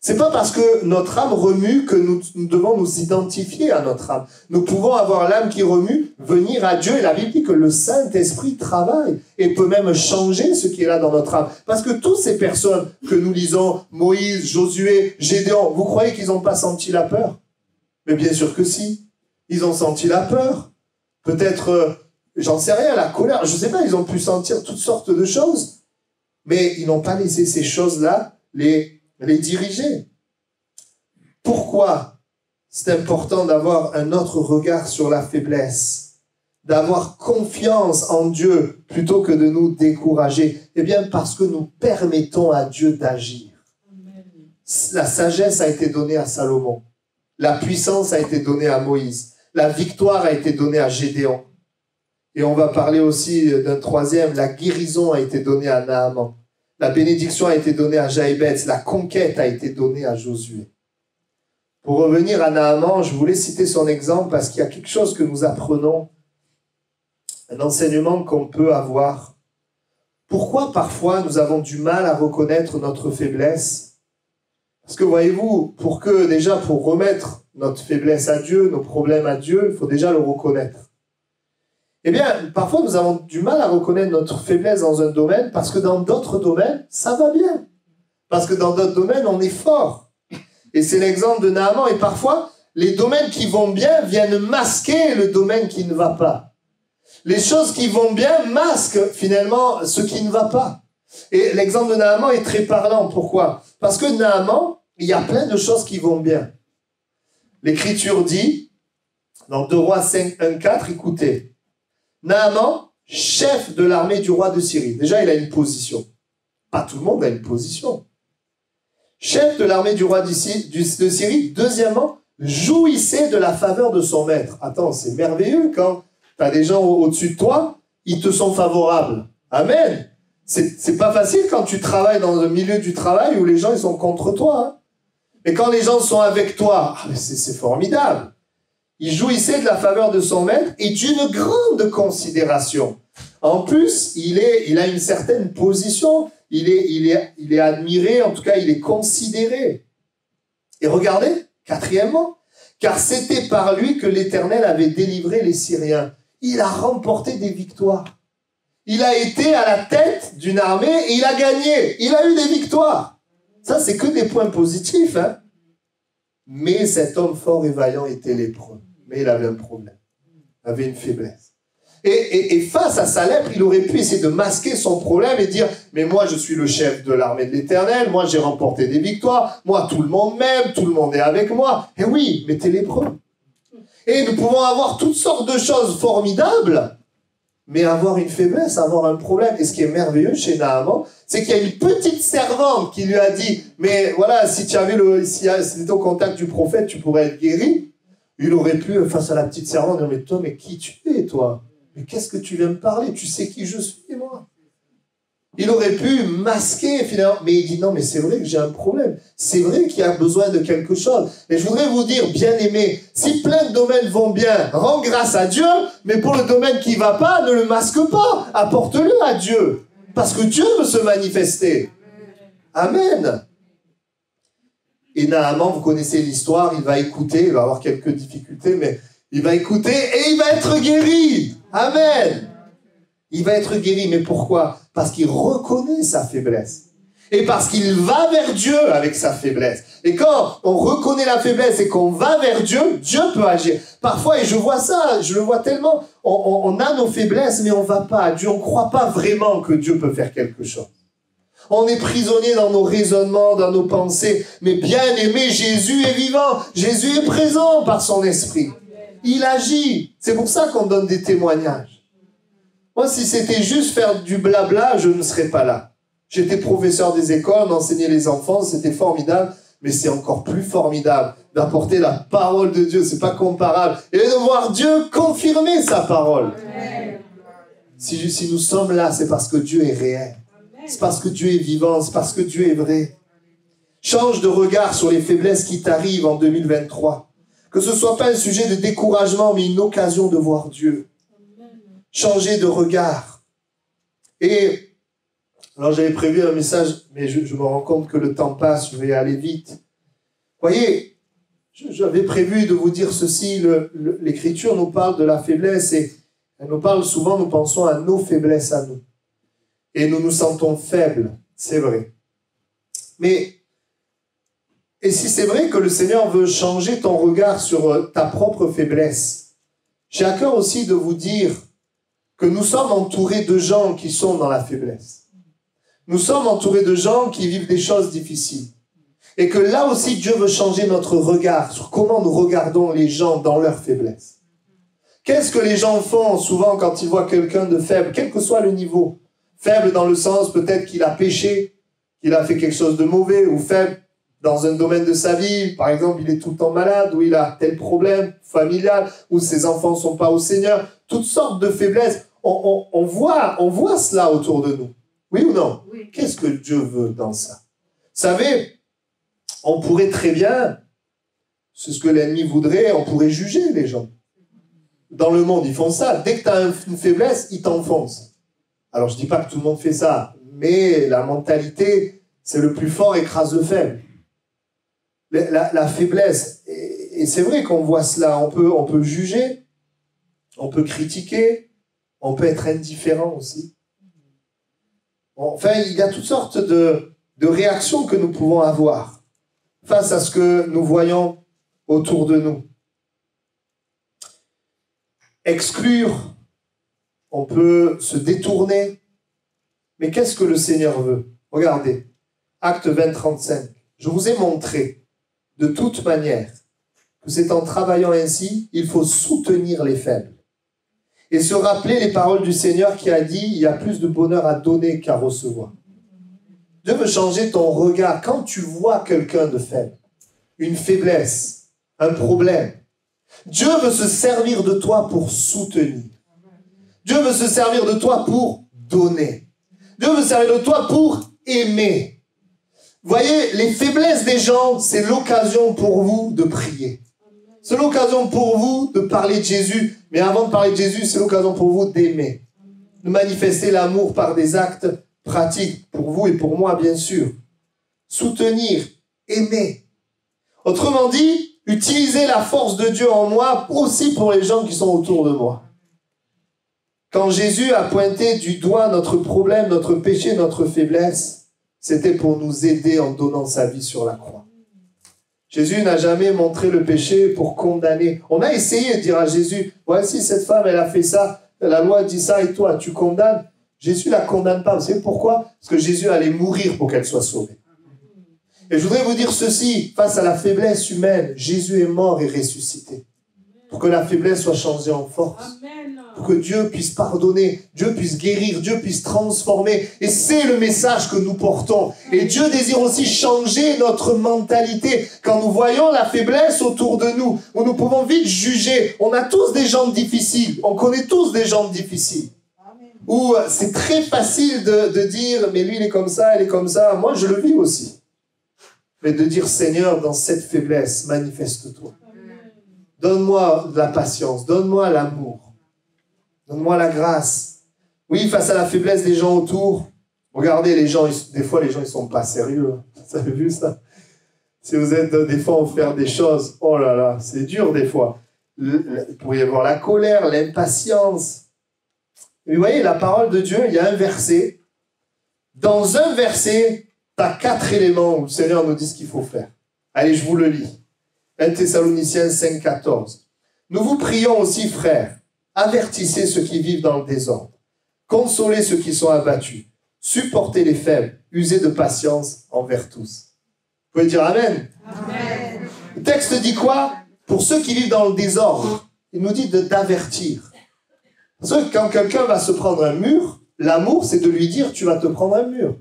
A: C'est pas parce que notre âme remue que nous devons nous identifier à notre âme. Nous pouvons avoir l'âme qui remue, venir à Dieu, et la Bible dit que le Saint-Esprit travaille et peut même changer ce qui est là dans notre âme. Parce que toutes ces personnes que nous lisons, Moïse, Josué, Gédéon, vous croyez qu'ils n'ont pas senti la peur? Mais bien sûr que si. Ils ont senti la peur. Peut-être, j'en sais rien, la colère, je sais pas, ils ont pu sentir toutes sortes de choses. Mais ils n'ont pas laissé ces choses-là les diriger. Pourquoi c'est important d'avoir un autre regard sur la faiblesse, d'avoir confiance en Dieu plutôt que de nous décourager? Eh bien, parce que nous permettons à Dieu d'agir. La sagesse a été donnée à Salomon. La puissance a été donnée à Moïse. La victoire a été donnée à Gédéon. Et on va parler aussi d'un troisième, la guérison a été donnée à Naaman. La bénédiction a été donnée à Jaïbès. La conquête a été donnée à Josué. Pour revenir à Naaman, je voulais citer son exemple parce qu'il y a quelque chose que nous apprenons, un enseignement qu'on peut avoir. Pourquoi parfois nous avons du mal à reconnaître notre faiblesse? Parce que voyez-vous, pour remettre notre faiblesse à Dieu, nos problèmes à Dieu, il faut déjà le reconnaître. Eh bien, parfois nous avons du mal à reconnaître notre faiblesse dans un domaine parce que dans d'autres domaines, ça va bien. Parce que dans d'autres domaines, on est fort. Et c'est l'exemple de Naaman. Et parfois, les domaines qui vont bien viennent masquer le domaine qui ne va pas. Les choses qui vont bien masquent finalement ce qui ne va pas. Et l'exemple de Naaman est très parlant. Pourquoi? Parce que Naaman, il y a plein de choses qui vont bien. L'Écriture dit, dans 2 Rois 5, 1, 4, écoutez, Naaman, chef de l'armée du roi de Syrie. Déjà, il a une position. Pas tout le monde a une position. Chef de l'armée du roi de Syrie. Deuxièmement, jouissait de la faveur de son maître. Attends, c'est merveilleux quand tu as des gens au-dessus de toi, ils te sont favorables. Amen. C'est pas facile quand tu travailles dans un milieu du travail où les gens ils sont contre toi. Hein. Et quand les gens sont avec toi, c'est formidable. Il jouissait de la faveur de son maître et d'une grande considération. En plus, il a une certaine position. Il est admiré, en tout cas, il est considéré. Et regardez, quatrièmement, car c'était par lui que l'Éternel avait délivré les Syriens. Il a remporté des victoires. Il a été à la tête d'une armée et il a gagné. Il a eu des victoires. Ça, c'est que des points positifs, hein. Mais cet homme fort et vaillant était lépreux. Mais il avait un problème. Il avait une faiblesse. Et face à sa lèpre, il aurait pu essayer de masquer son problème et dire « Mais moi, je suis le chef de l'armée de l'Éternel. Moi, j'ai remporté des victoires. Moi, tout le monde m'aime. Tout le monde est avec moi. » Et oui, mais t'es lépreux. Et nous pouvons avoir toutes sortes de choses formidables, mais avoir une faiblesse, avoir un problème. Et ce qui est merveilleux chez Naaman, c'est qu'il y a une petite servante qui lui a dit « Mais voilà, si tu étais au contact du prophète, tu pourrais être guéri. » Il aurait pu, face à la petite servante, dire « Mais toi, mais qui tu es, toi ? Mais qu'est-ce que tu viens me parler? Tu sais qui je suis, moi ?» Il aurait pu masquer, finalement. Mais il dit « Non, mais c'est vrai que j'ai un problème. C'est vrai qu'il y a besoin de quelque chose. » Et je voudrais vous dire, bien-aimés, si plein de domaines vont bien, rends grâce à Dieu, mais pour le domaine qui ne va pas, ne le masque pas. Apporte-le à Dieu. Parce que Dieu veut se manifester. Amen. Et Naaman, vous connaissez l'histoire, il va écouter, il va avoir quelques difficultés, mais il va écouter et il va être guéri. Amen. Il va être guéri, mais pourquoi? Parce qu'il reconnaît sa faiblesse. Et parce qu'il va vers Dieu avec sa faiblesse. Et quand on reconnaît la faiblesse et qu'on va vers Dieu, Dieu peut agir. Parfois, et je vois ça, je le vois tellement, on a nos faiblesses, mais on ne va pas à Dieu. On ne croit pas vraiment que Dieu peut faire quelque chose. On est prisonnier dans nos raisonnements, dans nos pensées. Mais bien aimé, Jésus est vivant. Jésus est présent par son esprit. Il agit. C'est pour ça qu'on donne des témoignages. Moi, si c'était juste faire du blabla, je ne serais pas là. J'étais professeur des écoles, on enseignait les enfants, c'était formidable. Mais c'est encore plus formidable d'apporter la parole de Dieu. C'est pas comparable. Et de voir Dieu confirmer sa parole. Si nous sommes là, c'est parce que Dieu est réel. C'est parce que Dieu est vivant, c'est parce que Dieu est vrai. Change de regard sur les faiblesses qui t'arrivent en 2023. Que ce ne soit pas un sujet de découragement, mais une occasion de voir Dieu. Changer de regard. Et, alors j'avais prévu un message, mais je me rends compte que le temps passe, je vais aller vite. Voyez, j'avais prévu de vous dire ceci, l'Écriture nous parle de la faiblesse et elle nous parle souvent, nous pensons à nos faiblesses à nous. Et nous nous sentons faibles, c'est vrai. Mais, et si c'est vrai que le Seigneur veut changer ton regard sur ta propre faiblesse, j'ai à cœur aussi de vous dire que nous sommes entourés de gens qui sont dans la faiblesse. Nous sommes entourés de gens qui vivent des choses difficiles. Et que là aussi, Dieu veut changer notre regard sur comment nous regardons les gens dans leur faiblesse. Qu'est-ce que les gens font souvent quand ils voient quelqu'un de faible, quel que soit le niveau? Faible dans le sens peut-être qu'il a péché, qu'il a fait quelque chose de mauvais, ou faible dans un domaine de sa vie, par exemple il est tout le temps malade, ou il a tel problème familial, ou ses enfants ne sont pas au Seigneur, toutes sortes de faiblesses. On voit cela autour de nous. Oui ou non? Oui. Qu'est-ce que Dieu veut dans ça? Vous savez, on pourrait très bien, c'est ce que l'ennemi voudrait, on pourrait juger les gens. Dans le monde, ils font ça. Dès que tu as une faiblesse, ils t'enfoncent. Alors, je ne dis pas que tout le monde fait ça, mais la mentalité, c'est le plus fort écrase le faible. La faiblesse, et c'est vrai qu'on voit cela, on peut juger, on peut critiquer, on peut être indifférent aussi. Enfin, il y a toutes sortes de réactions que nous pouvons avoir face à ce que nous voyons autour de nous. Exclure, on peut se détourner. Mais qu'est-ce que le Seigneur veut? Regardez, Acte 20, 35. Je vous ai montré, de toute manière, que c'est en travaillant ainsi, il faut soutenir les faibles. Et se rappeler les paroles du Seigneur qui a dit, il y a plus de bonheur à donner qu'à recevoir. Dieu veut changer ton regard. Quand tu vois quelqu'un de faible, une faiblesse, un problème, Dieu veut se servir de toi pour soutenir. Dieu veut se servir de toi pour donner. Dieu veut se servir de toi pour aimer. Voyez, les faiblesses des gens, c'est l'occasion pour vous de prier. C'est l'occasion pour vous de parler de Jésus. Mais avant de parler de Jésus, c'est l'occasion pour vous d'aimer. De manifester l'amour par des actes pratiques. Pour vous et pour moi, bien sûr. Soutenir, aimer. Autrement dit, utiliser la force de Dieu en moi aussi pour les gens qui sont autour de moi. Quand Jésus a pointé du doigt notre problème, notre péché, notre faiblesse, c'était pour nous aider en donnant sa vie sur la croix. Jésus n'a jamais montré le péché pour condamner. On a essayé de dire à Jésus, voici cette femme, elle a fait ça, la loi dit ça et toi, tu condamnes. Jésus ne la condamne pas. Vous savez pourquoi? Parce que Jésus allait mourir pour qu'elle soit sauvée. Et je voudrais vous dire ceci, face à la faiblesse humaine, Jésus est mort et ressuscité. Pour que la faiblesse soit changée en force. Pour que Dieu puisse pardonner, Dieu puisse guérir, Dieu puisse transformer. Et c'est le message que nous portons. Et Dieu désire aussi changer notre mentalité. Quand nous voyons la faiblesse autour de nous, où nous pouvons vite juger, on a tous des gens difficiles, on connaît tous des gens difficiles. Où c'est très facile de dire, mais lui il est comme ça, elle est comme ça. Moi je le vis aussi. Mais de dire, Seigneur, dans cette faiblesse, manifeste-toi. Donne-moi de la patience, donne-moi l'amour. Donne-moi la grâce. Oui, face à la faiblesse des gens autour, regardez, les gens, des fois, les gens, ils sont pas sérieux. Vous avez vu ça? Si vous êtes, des fois, on fait des choses, oh là là, c'est dur des fois. Il pourrait y avoir la colère, l'impatience. Mais vous voyez, la parole de Dieu, il y a un verset. Dans un verset, tu as 4 éléments où le Seigneur nous dit ce qu'il faut faire. Allez, je vous le lis. 1 Thessaloniciens 5, 14. Nous vous prions aussi, frères, avertissez ceux qui vivent dans le désordre. Consolez ceux qui sont abattus. Supportez les faibles. Usez de patience envers tous. Vous pouvez dire Amen. Amen. Le texte dit quoi? Pour ceux qui vivent dans le désordre, il nous dit d'avertir. Parce que quand quelqu'un va se prendre un mur, l'amour, c'est de lui dire, tu vas te prendre un mur.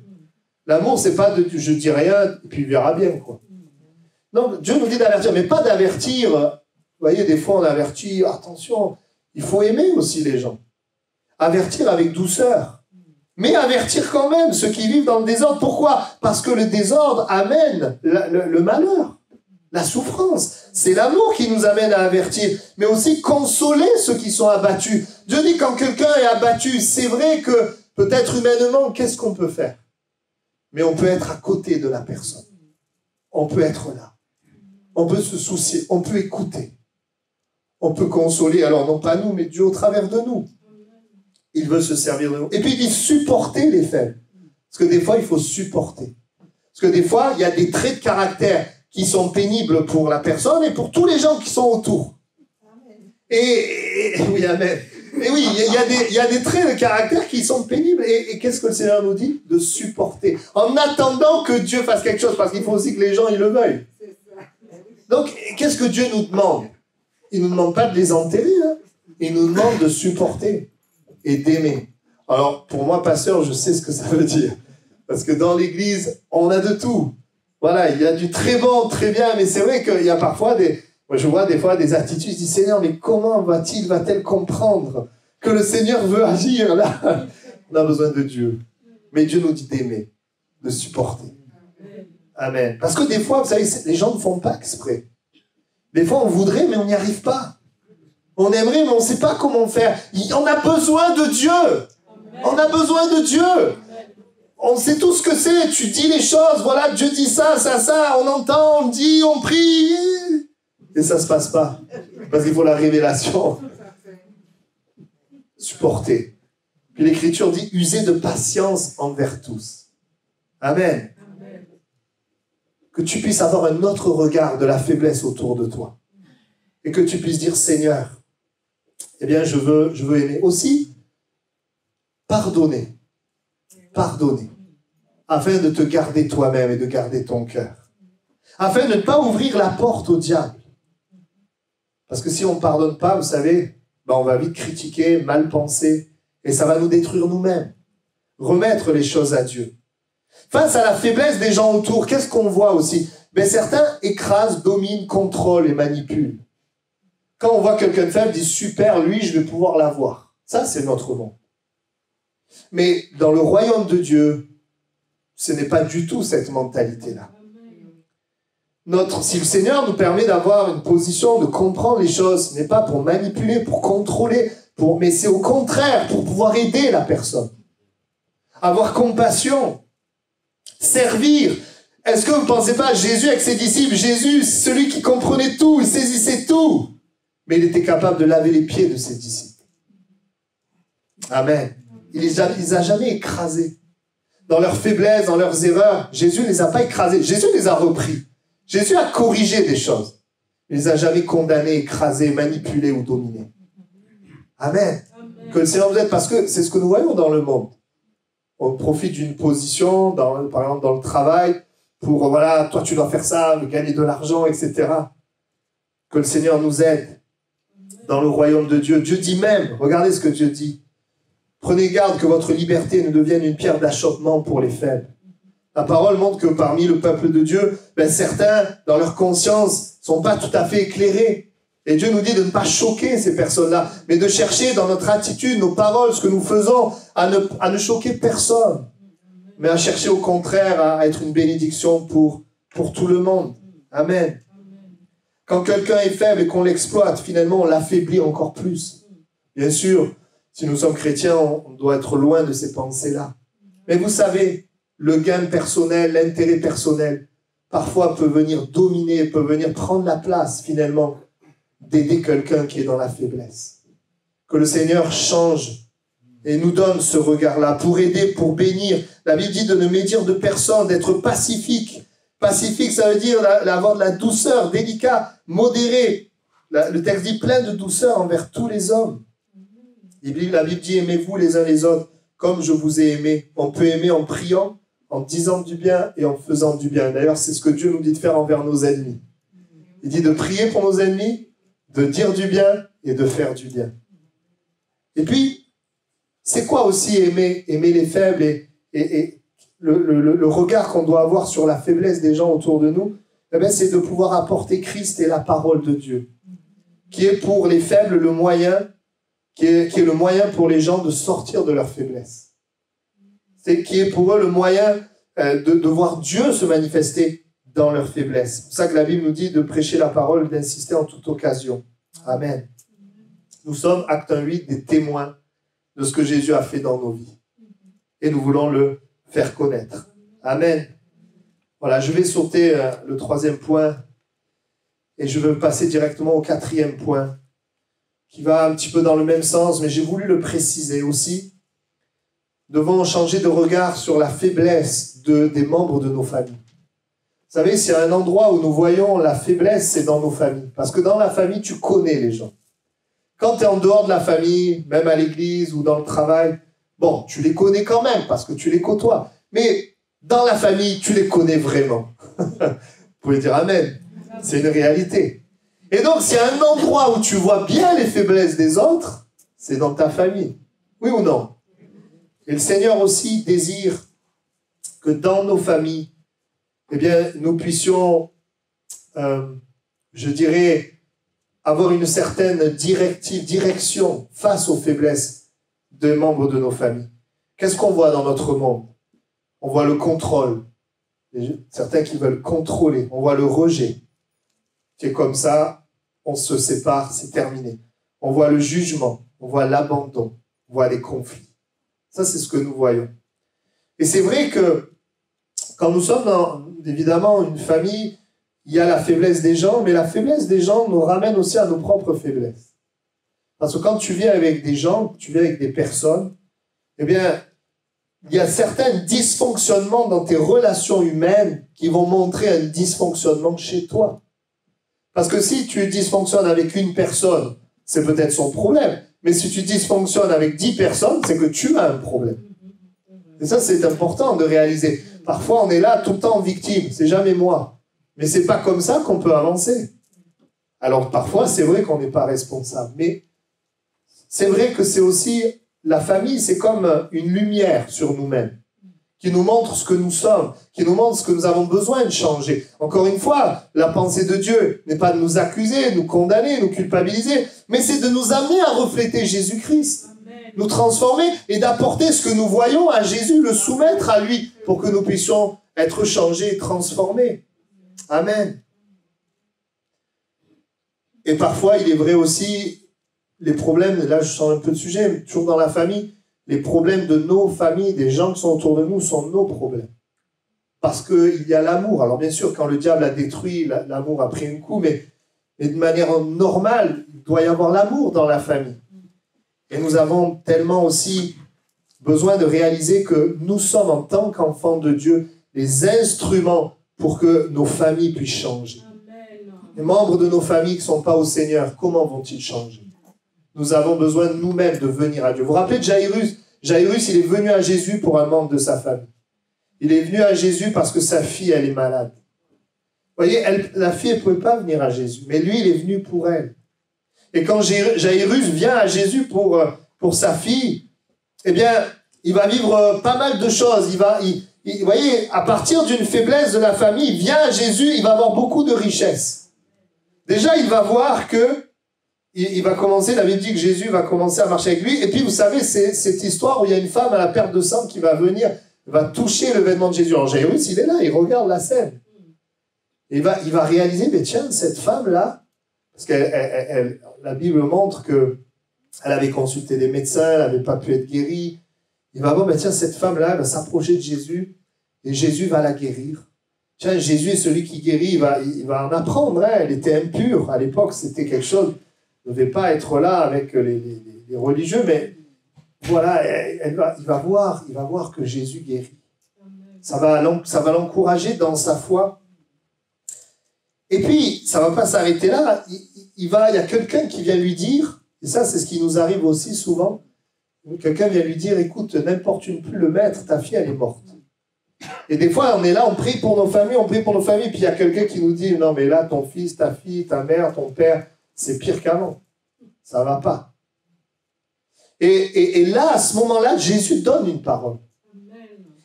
A: L'amour, c'est pas de je dis rien, et puis il verra bien, quoi. Non, Dieu nous dit d'avertir, mais pas d'avertir. Vous voyez, des fois on avertit, attention, il faut aimer aussi les gens. Avertir avec douceur. Mais avertir quand même ceux qui vivent dans le désordre. Pourquoi? Parce que le désordre amène le malheur, la souffrance. C'est l'amour qui nous amène à avertir, mais aussi consoler ceux qui sont abattus. Dieu dit quand quelqu'un est abattu, c'est vrai que peut-être humainement, qu'est-ce qu'on peut faire? Mais on peut être à côté de la personne. On peut être là. On peut se soucier. On peut écouter. On peut consoler. Alors non pas nous, mais Dieu au travers de nous. Il veut se servir de nous. Et puis il dit supporter les faibles. Parce que des fois, il faut supporter. Parce que des fois, il y a des traits de caractère qui sont pénibles pour la personne et pour tous les gens qui sont autour. Oui, amen. Et oui, il y a des traits de caractère qui sont pénibles. Et qu'est-ce que le Seigneur nous dit? De supporter. En attendant que Dieu fasse quelque chose, parce qu'il faut aussi que les gens ils le veuillent. Donc, qu'est-ce que Dieu nous demande? Il ne nous demande pas de les enterrer. Hein. Il nous demande de supporter et d'aimer. Alors, pour moi, pasteur, je sais ce que ça veut dire. Parce que dans l'église, on a de tout. Voilà, il y a du très bon, très bien, mais c'est vrai qu'il y a parfois moi, je vois des fois des attitudes, je dis, Seigneur, mais comment va-t-elle comprendre que le Seigneur veut agir là? On a besoin de Dieu. Mais Dieu nous dit d'aimer, de supporter. Amen. Parce que des fois, vous savez, les gens ne font pas exprès. Des fois, on voudrait, mais on n'y arrive pas. On aimerait, mais on ne sait pas comment faire. On a besoin de Dieu. On a besoin de Dieu. On sait tout ce que c'est. Tu dis les choses, voilà, Dieu dit ça, ça, ça. On entend, on dit, on prie. Et ça ne se passe pas. Parce qu'il faut la révélation. Supporter. Puis l'Écriture dit, user de patience envers tous. Amen. Que tu puisses avoir un autre regard de la faiblesse autour de toi. Et que tu puisses dire, Seigneur, eh bien, je veux aimer. Aussi, pardonner. Pardonner. Afin de te garder toi-même et de garder ton cœur. Afin de ne pas ouvrir la porte au diable. Parce que si on ne pardonne pas, vous savez, on va vite critiquer, mal penser, et ça va nous détruire nous-mêmes. Remettre les choses à Dieu. Face à la faiblesse des gens autour, qu'est-ce qu'on voit aussi? Certains écrasent, dominent, contrôlent et manipulent. Quand on voit quelqu'un de faible, dit super, lui, je vais pouvoir l'avoir. Ça, c'est notre monde. Mais dans le royaume de Dieu, ce n'est pas du tout cette mentalité-là. si le Seigneur nous permet d'avoir une position, de comprendre les choses, ce n'est pas pour manipuler, pour contrôler, mais c'est au contraire pour pouvoir aider la personne. Avoir compassion, servir. Est-ce que vous ne pensez pas à Jésus avec ses disciples? Jésus, celui qui comprenait tout, il saisissait tout. Mais il était capable de laver les pieds de ses disciples. Amen. Il les a jamais écrasés. Dans leurs faiblesses, dans leurs erreurs, Jésus ne les a pas écrasés. Jésus les a repris. Jésus a corrigé des choses. Il ne les a jamais condamnés, écrasés, manipulés ou dominés. Amen. Que le Seigneur vous aide, parce que c'est ce que nous voyons dans le monde. On profite d'une position, par exemple dans le travail, pour, voilà, toi tu dois faire ça, gagner de l'argent, etc. Que le Seigneur nous aide dans le royaume de Dieu. Dieu dit même, regardez ce que Dieu dit. Prenez garde que votre liberté ne devienne une pierre d'achoppement pour les faibles. La parole montre que parmi le peuple de Dieu, certains, dans leur conscience, ne sont pas tout à fait éclairés. Et Dieu nous dit de ne pas choquer ces personnes-là, mais de chercher dans notre attitude, nos paroles, ce que nous faisons, à ne choquer personne, mais à chercher au contraire à être une bénédiction pour tout le monde. Amen. Quand quelqu'un est faible et qu'on l'exploite, finalement, on l'affaiblit encore plus. Bien sûr, si nous sommes chrétiens, on doit être loin de ces pensées-là. Mais vous savez, le gain personnel, l'intérêt personnel, parfois peut venir dominer, peut venir prendre la place, finalement, d'aider quelqu'un qui est dans la faiblesse. Que le Seigneur change et nous donne ce regard-là pour aider, pour bénir. La Bible dit de ne médire de personne, d'être pacifique. Pacifique, ça veut dire avoir de la douceur, délicat, modéré. Le texte dit plein de douceur envers tous les hommes. La Bible dit aimez-vous les uns les autres comme je vous ai aimé. On peut aimer en priant, en disant du bien et en faisant du bien. D'ailleurs, c'est ce que Dieu nous dit de faire envers nos ennemis. Il dit de prier pour nos ennemis, de dire du bien et de faire du bien. Et puis, c'est quoi aussi aimer les faibles et le regard qu'on doit avoir sur la faiblesse des gens autour de nous? Eh bien, c'est de pouvoir apporter Christ et la parole de Dieu, qui est pour les faibles le moyen, qui est le moyen pour les gens de sortir de leur faiblesse. Qui est pour eux le moyen de voir Dieu se manifester dans leur faiblesse. C'est pour ça que la Bible nous dit de prêcher la parole, d'insister en toute occasion. Amen. Nous sommes, acte 1:8, des témoins de ce que Jésus a fait dans nos vies. Et nous voulons le faire connaître. Amen. Voilà, je vais sauter le 3e point et je vais passer directement au 4e point qui va un petit peu dans le même sens, mais j'ai voulu le préciser aussi. Nous devons changer de regard sur la faiblesse des membres de nos familles. Vous savez, s'il y a un endroit où nous voyons la faiblesse, c'est dans nos familles. Parce que dans la famille, tu connais les gens. Quand tu es en dehors de la famille, même à l'église ou dans le travail, bon, tu les connais quand même parce que tu les côtoies. Mais dans la famille, tu les connais vraiment. Vous pouvez dire amen. C'est une réalité. Et donc, s'il y a un endroit où tu vois bien les faiblesses des autres, c'est dans ta famille. Oui ou non? Et le Seigneur aussi désire que dans nos familles, eh bien, nous puissions, je dirais, avoir une certaine direction face aux faiblesses des membres de nos familles. Qu'est-ce qu'on voit dans notre monde? On voit le contrôle. Certains qui veulent contrôler. On voit le rejet. C'est comme ça, on se sépare, c'est terminé. On voit le jugement. On voit l'abandon. On voit les conflits. Ça, c'est ce que nous voyons. Et c'est vrai que quand nous sommes dans, évidemment, une famille, il y a la faiblesse des gens, mais la faiblesse des gens nous ramène aussi à nos propres faiblesses. Parce que quand tu vis avec des gens, tu vis avec des personnes, eh bien, il y a certains dysfonctionnements dans tes relations humaines qui vont montrer un dysfonctionnement chez toi. Parce que si tu dysfonctionnes avec une personne, c'est peut-être son problème. Mais si tu dysfonctionnes avec 10 personnes, c'est que tu as un problème. Et ça, c'est important de réaliser. Parfois, on est là tout le temps victime. C'est jamais moi. Mais c'est pas comme ça qu'on peut avancer. Alors, parfois, c'est vrai qu'on n'est pas responsable. Mais c'est vrai que c'est aussi... La famille, c'est comme une lumière sur nous-mêmes, qui nous montre ce que nous sommes, qui nous montre ce que nous avons besoin de changer. Encore une fois, la pensée de Dieu n'est pas de nous accuser, nous condamner, nous culpabiliser, mais c'est de nous amener à refléter Jésus-Christ, nous transformer et d'apporter ce que nous voyons à Jésus, le soumettre à lui, pour que nous puissions être changés et transformés. Amen. Et parfois, il est vrai aussi, les problèmes, là je sens un peu de sujet, mais toujours dans la famille, les problèmes de nos familles, des gens qui sont autour de nous, sont nos problèmes. Parce qu'il y a l'amour. Alors bien sûr, quand le diable a détruit, l'amour a pris un coup, mais de manière normale, il doit y avoir l'amour dans la famille. Et nous avons tellement aussi besoin de réaliser que nous sommes, en tant qu'enfants de Dieu, les instruments pour que nos familles puissent changer. Les membres de nos familles qui ne sont pas au Seigneur, comment vont-ils changer? Nous avons besoin nous-mêmes de venir à Dieu. Vous vous rappelez de Jairus? Jairus, il est venu à Jésus pour un membre de sa famille. Il est venu à Jésus parce que sa fille, elle est malade. Vous voyez, la fille, elle ne pouvait pas venir à Jésus, mais lui, il est venu pour elle. Et quand Jairus vient à Jésus pour sa fille, eh bien, il va vivre pas mal de choses. Vous voyez, à partir d'une faiblesse de la famille, il vient à Jésus, il va avoir beaucoup de richesses. Déjà, il va voir que il va commencer, la Bible dit que Jésus va commencer à marcher avec lui. Et puis, vous savez, c'est cette histoire où il y a une femme à la perte de sang qui va venir, va toucher le vêtement de Jésus. Alors, Jairus, il est là, il regarde la scène. Et il va réaliser, mais tiens, cette femme-là, parce que la Bible montre qu'elle avait consulté des médecins, elle n'avait pas pu être guérie. Il va voir, mais tiens, cette femme-là, elle va s'approcher de Jésus, et Jésus va la guérir. Tiens, Jésus est celui qui guérit, il va en apprendre. Hein. Elle était impure. À l'époque, c'était quelque chose, elle ne devait pas être là avec les religieux, mais voilà, il va voir que Jésus guérit. Ça va l'encourager dans sa foi. Et puis, ça ne va pas s'arrêter là. Il y a quelqu'un qui vient lui dire, et ça, c'est ce qui nous arrive aussi souvent, quelqu'un vient lui dire, écoute, n'importune plus le maître, ta fille, elle est morte. Et des fois, on est là, on prie pour nos familles, puis il y a quelqu'un qui nous dit, non, mais là, ton fils, ta fille, ta mère, ton père, c'est pire qu'avant. Ça ne va pas. Et là, à ce moment-là, Jésus donne une parole.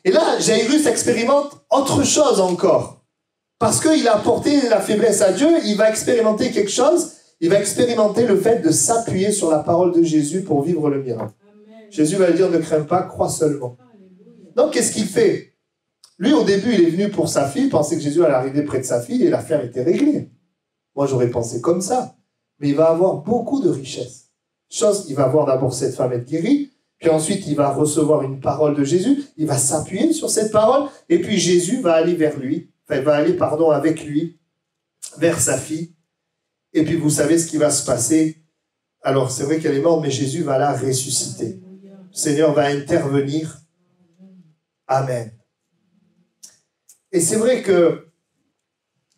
A: Et là, Jairus expérimente autre chose encore. Parce qu'il a apporté la faiblesse à Dieu, il va expérimenter quelque chose, il va expérimenter le fait de s'appuyer sur la parole de Jésus pour vivre le miracle. Amen. Jésus va lui dire, ne crains pas, crois seulement. Alléluia. Donc, qu'est-ce qu'il fait? Lui, au début, il est venu pour sa fille, il pensait que Jésus allait arriver près de sa fille et l'affaire était réglée. Moi, j'aurais pensé comme ça. Mais il va avoir beaucoup de richesses. Il va voir d'abord cette femme être guérie, puis ensuite, il va recevoir une parole de Jésus, il va s'appuyer sur cette parole, et puis Jésus va aller vers lui, avec lui, vers sa fille. Et puis, vous savez ce qui va se passer. Alors, c'est vrai qu'elle est morte, mais Jésus va la ressusciter. Le Seigneur va intervenir. Amen. Et c'est vrai que,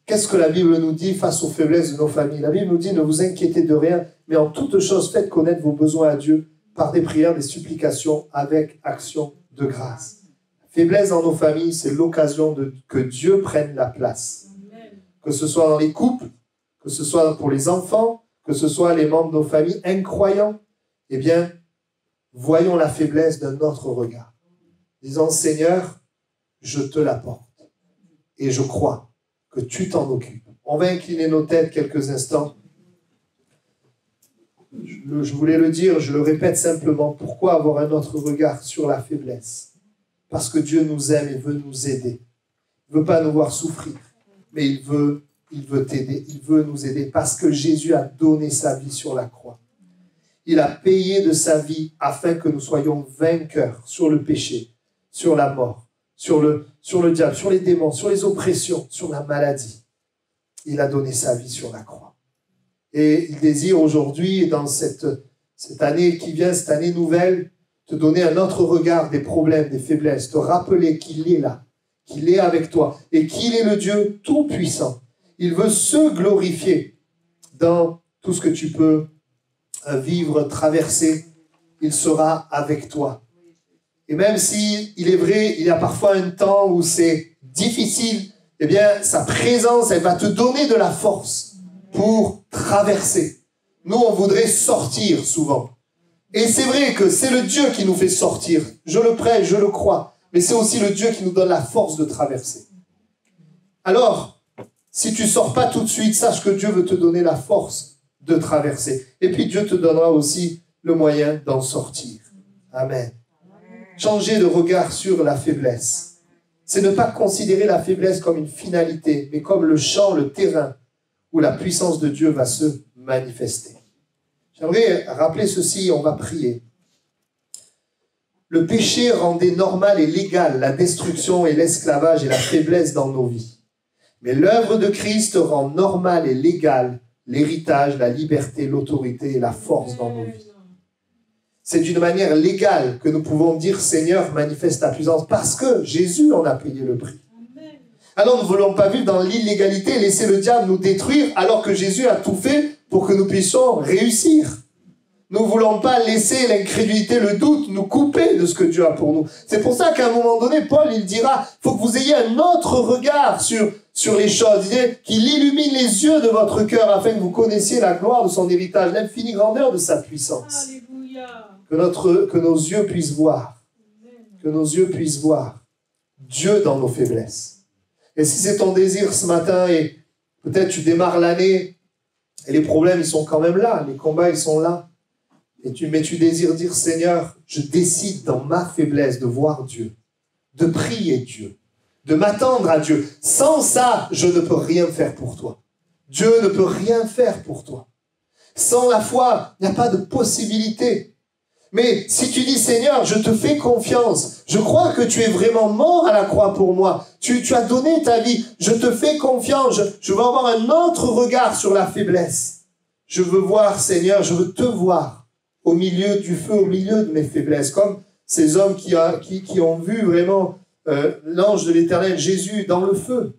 A: qu'est-ce que la Bible nous dit face aux faiblesses de nos familles? La Bible nous dit, ne vous inquiétez de rien, mais en toute chose, faites connaître vos besoins à Dieu par des prières, des supplications, avec action de grâce. Faiblesse dans nos familles, c'est l'occasion que Dieu prenne la place. Amen. Que ce soit dans les couples, que ce soit pour les enfants, que ce soit les membres de nos familles incroyants, eh bien, voyons la faiblesse d'un autre regard. Disons, Seigneur, je te l'apporte. Et je crois que tu t'en occupes. On va incliner nos têtes quelques instants. Je voulais le dire, je le répète simplement. Pourquoi avoir un autre regard sur la faiblesse? Parce que Dieu nous aime et veut nous aider. Il ne veut pas nous voir souffrir, mais il veut t'aider, il veut nous aider parce que Jésus a donné sa vie sur la croix. Il a payé de sa vie afin que nous soyons vainqueurs sur le péché, sur la mort, sur le diable, sur les démons, sur les oppressions, sur la maladie. Il a donné sa vie sur la croix. Et il désire aujourd'hui, dans cette année qui vient, cette année nouvelle, te donner un autre regard des problèmes, des faiblesses, te rappeler qu'il est là, qu'il est avec toi et qu'il est le Dieu tout-puissant. Il veut se glorifier dans tout ce que tu peux vivre, traverser. Il sera avec toi. Et même si, il est vrai, il y a parfois un temps où c'est difficile, eh bien, sa présence, elle va te donner de la force pour traverser. Nous, on voudrait sortir souvent. Et c'est vrai que c'est le Dieu qui nous fait sortir. Je le prêche, je le crois. Mais c'est aussi le Dieu qui nous donne la force de traverser. Alors, si tu ne sors pas tout de suite, sache que Dieu veut te donner la force de traverser. Et puis Dieu te donnera aussi le moyen d'en sortir. Amen. Changer de regard sur la faiblesse. C'est ne pas considérer la faiblesse comme une finalité, mais comme le champ, le terrain où la puissance de Dieu va se manifester. J'aimerais rappeler ceci, on va prier. Le péché rendait normal et légal la destruction et l'esclavage et la faiblesse dans nos vies. Mais l'œuvre de Christ rend normal et légal l'héritage, la liberté, l'autorité et la force dans nos vies. C'est d'une manière légale que nous pouvons dire « Seigneur, manifeste ta puissance » parce que Jésus en a payé le prix. Alors nous ne voulons pas vivre dans l'illégalité et laisser le diable nous détruire alors que Jésus a tout fait pour que nous puissions réussir. Nous ne voulons pas laisser l'incrédulité, le doute nous couper de ce que Dieu a pour nous. C'est pour ça qu'à un moment donné, Paul, il dira, il faut que vous ayez un autre regard sur les choses. Il dit qu'il illumine les yeux de votre cœur afin que vous connaissiez la gloire de son héritage, l'infinie grandeur de sa puissance. Alléluia. Que nos yeux puissent voir. Que nos yeux puissent voir Dieu dans nos faiblesses. Et si c'est ton désir ce matin et peut-être tu démarres l'année et les problèmes, ils sont quand même là, les combats, ils sont là. Mais tu désires dire, Seigneur, je décide dans ma faiblesse de voir Dieu, de prier Dieu, de m'attendre à Dieu. Sans ça, je ne peux rien faire pour toi. Dieu ne peut rien faire pour toi. Sans la foi, il n'y a pas de possibilité. Mais si tu dis, Seigneur, je te fais confiance, je crois que tu es vraiment mort à la croix pour moi, tu as donné ta vie, je te fais confiance, je veux avoir un autre regard sur la faiblesse. Je veux voir, Seigneur, je veux te voir au milieu du feu, au milieu de mes faiblesses, comme ces hommes qui ont vu vraiment l'ange de l'Éternel, Jésus, dans le feu.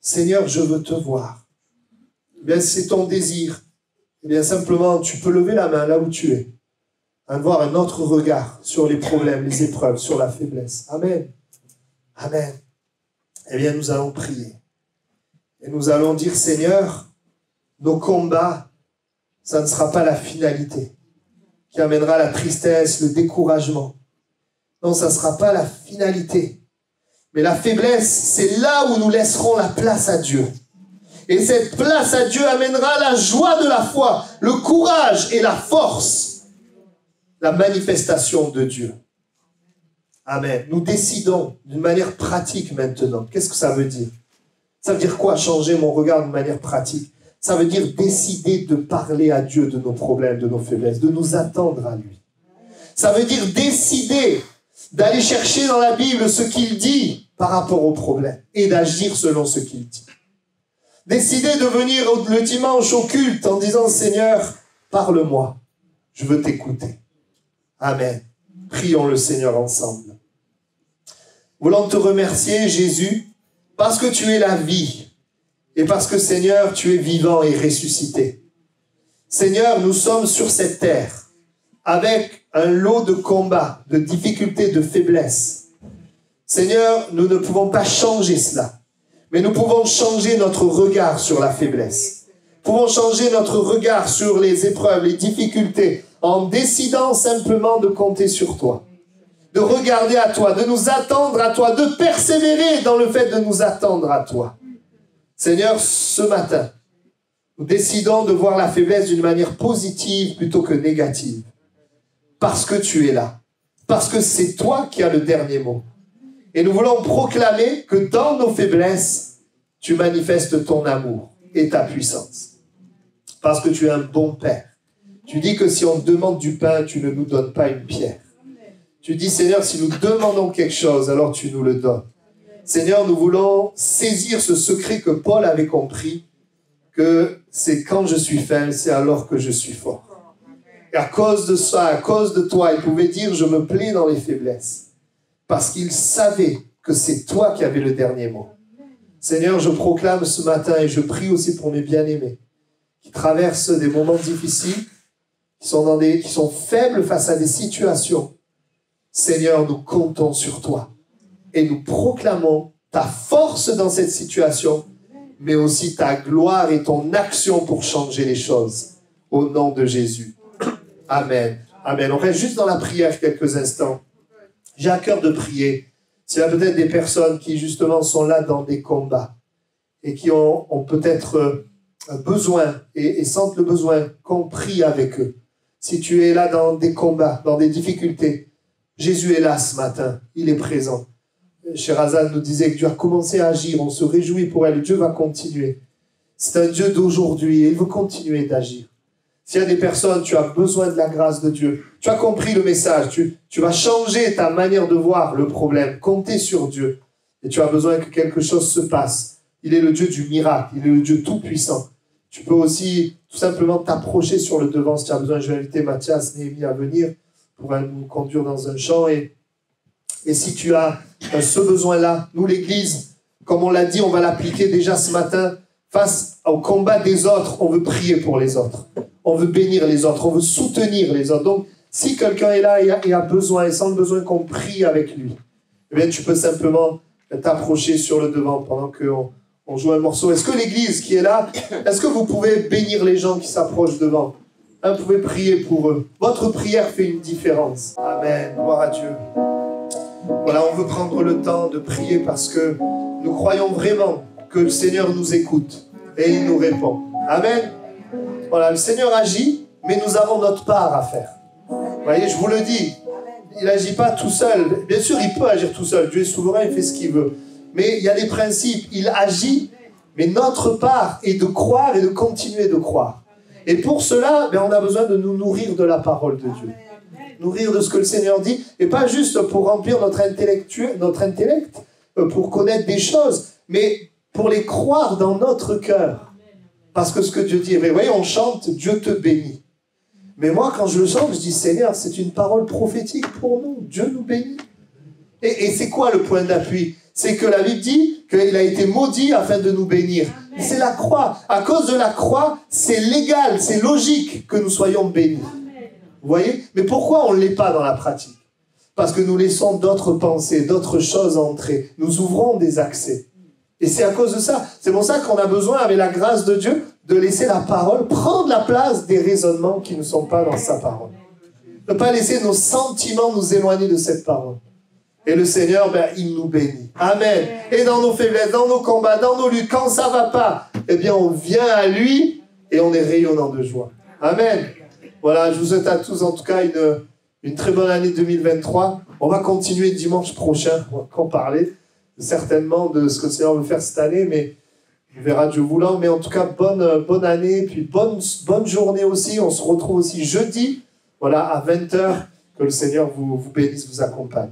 A: Seigneur, je veux te voir. Eh bien, c'est ton désir. Eh bien, simplement, tu peux lever la main là où tu es, avoir un autre regard sur les problèmes, les épreuves, sur la faiblesse. Amen. Amen. Eh bien, nous allons prier. Et nous allons dire, Seigneur, nos combats, ça ne sera pas la finalité qui amènera la tristesse, le découragement. Non, ça ne sera pas la finalité. Mais la faiblesse, c'est là où nous laisserons la place à Dieu. Et cette place à Dieu amènera la joie de la foi, le courage et la force, la manifestation de Dieu. Amen. Nous décidons d'une manière pratique maintenant. Qu'est-ce que ça veut dire? Ça veut dire quoi, changer mon regard d'une manière pratique? Ça veut dire décider de parler à Dieu de nos problèmes, de nos faiblesses, de nous attendre à lui. Ça veut dire décider d'aller chercher dans la Bible ce qu'il dit par rapport aux problèmes et d'agir selon ce qu'il dit. Décider de venir le dimanche au culte en disant « Seigneur, parle-moi, je veux t'écouter. » Amen. Prions le Seigneur ensemble. Voulons te remercier, Jésus, parce que tu es la vie. Et parce que, Seigneur, tu es vivant et ressuscité. Seigneur, nous sommes sur cette terre avec un lot de combats, de difficultés, de faiblesses. Seigneur, nous ne pouvons pas changer cela, mais nous pouvons changer notre regard sur la faiblesse. Nous pouvons changer notre regard sur les épreuves, les difficultés, en décidant simplement de compter sur toi, de regarder à toi, de nous attendre à toi, de persévérer dans le fait de nous attendre à toi. Seigneur, ce matin, nous décidons de voir la faiblesse d'une manière positive plutôt que négative. Parce que tu es là. Parce que c'est toi qui as le dernier mot. Et nous voulons proclamer que dans nos faiblesses, tu manifestes ton amour et ta puissance. Parce que tu es un bon Père. Tu dis que si on demande du pain, tu ne nous donnes pas une pierre. Tu dis, Seigneur, si nous demandons quelque chose, alors tu nous le donnes. Seigneur, nous voulons saisir ce secret que Paul avait compris, que c'est quand je suis faible, c'est alors que je suis fort. Et à cause de ça, à cause de toi, il pouvait dire, je me plais dans les faiblesses. Parce qu'il savait que c'est toi qui avais le dernier mot. Seigneur, je proclame ce matin et je prie aussi pour mes bien-aimés qui traversent des moments difficiles, qui sont faibles face à des situations. Seigneur, nous comptons sur toi. Et nous proclamons ta force dans cette situation, mais aussi ta gloire et ton action pour changer les choses. Au nom de Jésus. Amen. Amen. On reste juste dans la prière quelques instants. J'ai à cœur de prier. S'il y a peut-être des personnes qui justement sont là dans des combats et qui ont peut-être besoin et sentent le besoin qu'on prie avec eux. Si tu es là dans des combats, dans des difficultés, Jésus est là ce matin. Il est présent. Sherazade nous disait que Dieu a commencé à agir. On se réjouit pour elle. Dieu va continuer. C'est un Dieu d'aujourd'hui et il veut continuer d'agir. S'il y a des personnes, tu as besoin de la grâce de Dieu, tu as compris le message, tu vas changer ta manière de voir le problème, compter sur Dieu. Et tu as besoin que quelque chose se passe. Il est le Dieu du miracle, il est le Dieu tout-puissant. Tu peux aussi tout simplement t'approcher sur le devant si tu as besoin. Je vais inviter Mathias, Néhémie à venir pour nous conduire dans un chant. Et si tu as ce besoin-là, nous l'Église, comme on l'a dit, on va l'appliquer déjà ce matin. Face au combat des autres, on veut prier pour les autres. On veut bénir les autres, on veut soutenir les autres. Donc, si quelqu'un est là et a besoin, et sent besoin qu'on prie avec lui, eh bien, tu peux simplement t'approcher sur le devant pendant qu'on joue un morceau. Est-ce que l'Église qui est là, est-ce que vous pouvez bénir les gens qui s'approchent devant? Vous pouvez prier pour eux. Votre prière fait une différence. Amen. Gloire à Dieu. Voilà, on veut prendre le temps de prier parce que nous croyons vraiment que le Seigneur nous écoute et il nous répond. Amen. Voilà, le Seigneur agit, mais nous avons notre part à faire. Vous voyez, je vous le dis, il n'agit pas tout seul. Bien sûr, il peut agir tout seul. Dieu est souverain, il fait ce qu'il veut. Mais il y a des principes. Il agit, mais notre part est de croire et de continuer de croire. Et pour cela, on a besoin de nous nourrir de la parole de Dieu. Nourrir de ce que le Seigneur dit, et pas juste pour remplir notre intellect, pour connaître des choses, mais pour les croire dans notre cœur. Parce que ce que Dieu dit est vrai. Vous voyez, on chante « Dieu te bénit ». Mais moi, quand je le chante, je dis « Seigneur, c'est une parole prophétique pour nous. Dieu nous bénit ». Et c'est quoi le point d'appui? C'est que la Bible dit qu'il a été maudit afin de nous bénir. C'est la croix. À cause de la croix, c'est légal, c'est logique que nous soyons bénis. Vous voyez? Mais pourquoi on ne l'est pas dans la pratique? Parce que nous laissons d'autres pensées, d'autres choses entrer. Nous ouvrons des accès. Et c'est à cause de ça. C'est pour ça qu'on a besoin, avec la grâce de Dieu, de laisser la parole prendre la place des raisonnements qui ne sont pas dans sa parole. Ne pas laisser nos sentiments nous éloigner de cette parole. Et le Seigneur, il nous bénit. Amen. Et dans nos faiblesses, dans nos combats, dans nos luttes, quand ça ne va pas, eh bien on vient à lui et on est rayonnant de joie. Amen. Voilà, je vous souhaite à tous en tout cas une très bonne année 2023. On va continuer dimanche prochain, on va en parler certainement de ce que le Seigneur veut faire cette année, mais on verra Dieu voulant. Mais en tout cas, bonne année, puis bonne journée aussi. On se retrouve aussi jeudi, voilà, à 20h. Que le Seigneur vous bénisse, vous accompagne.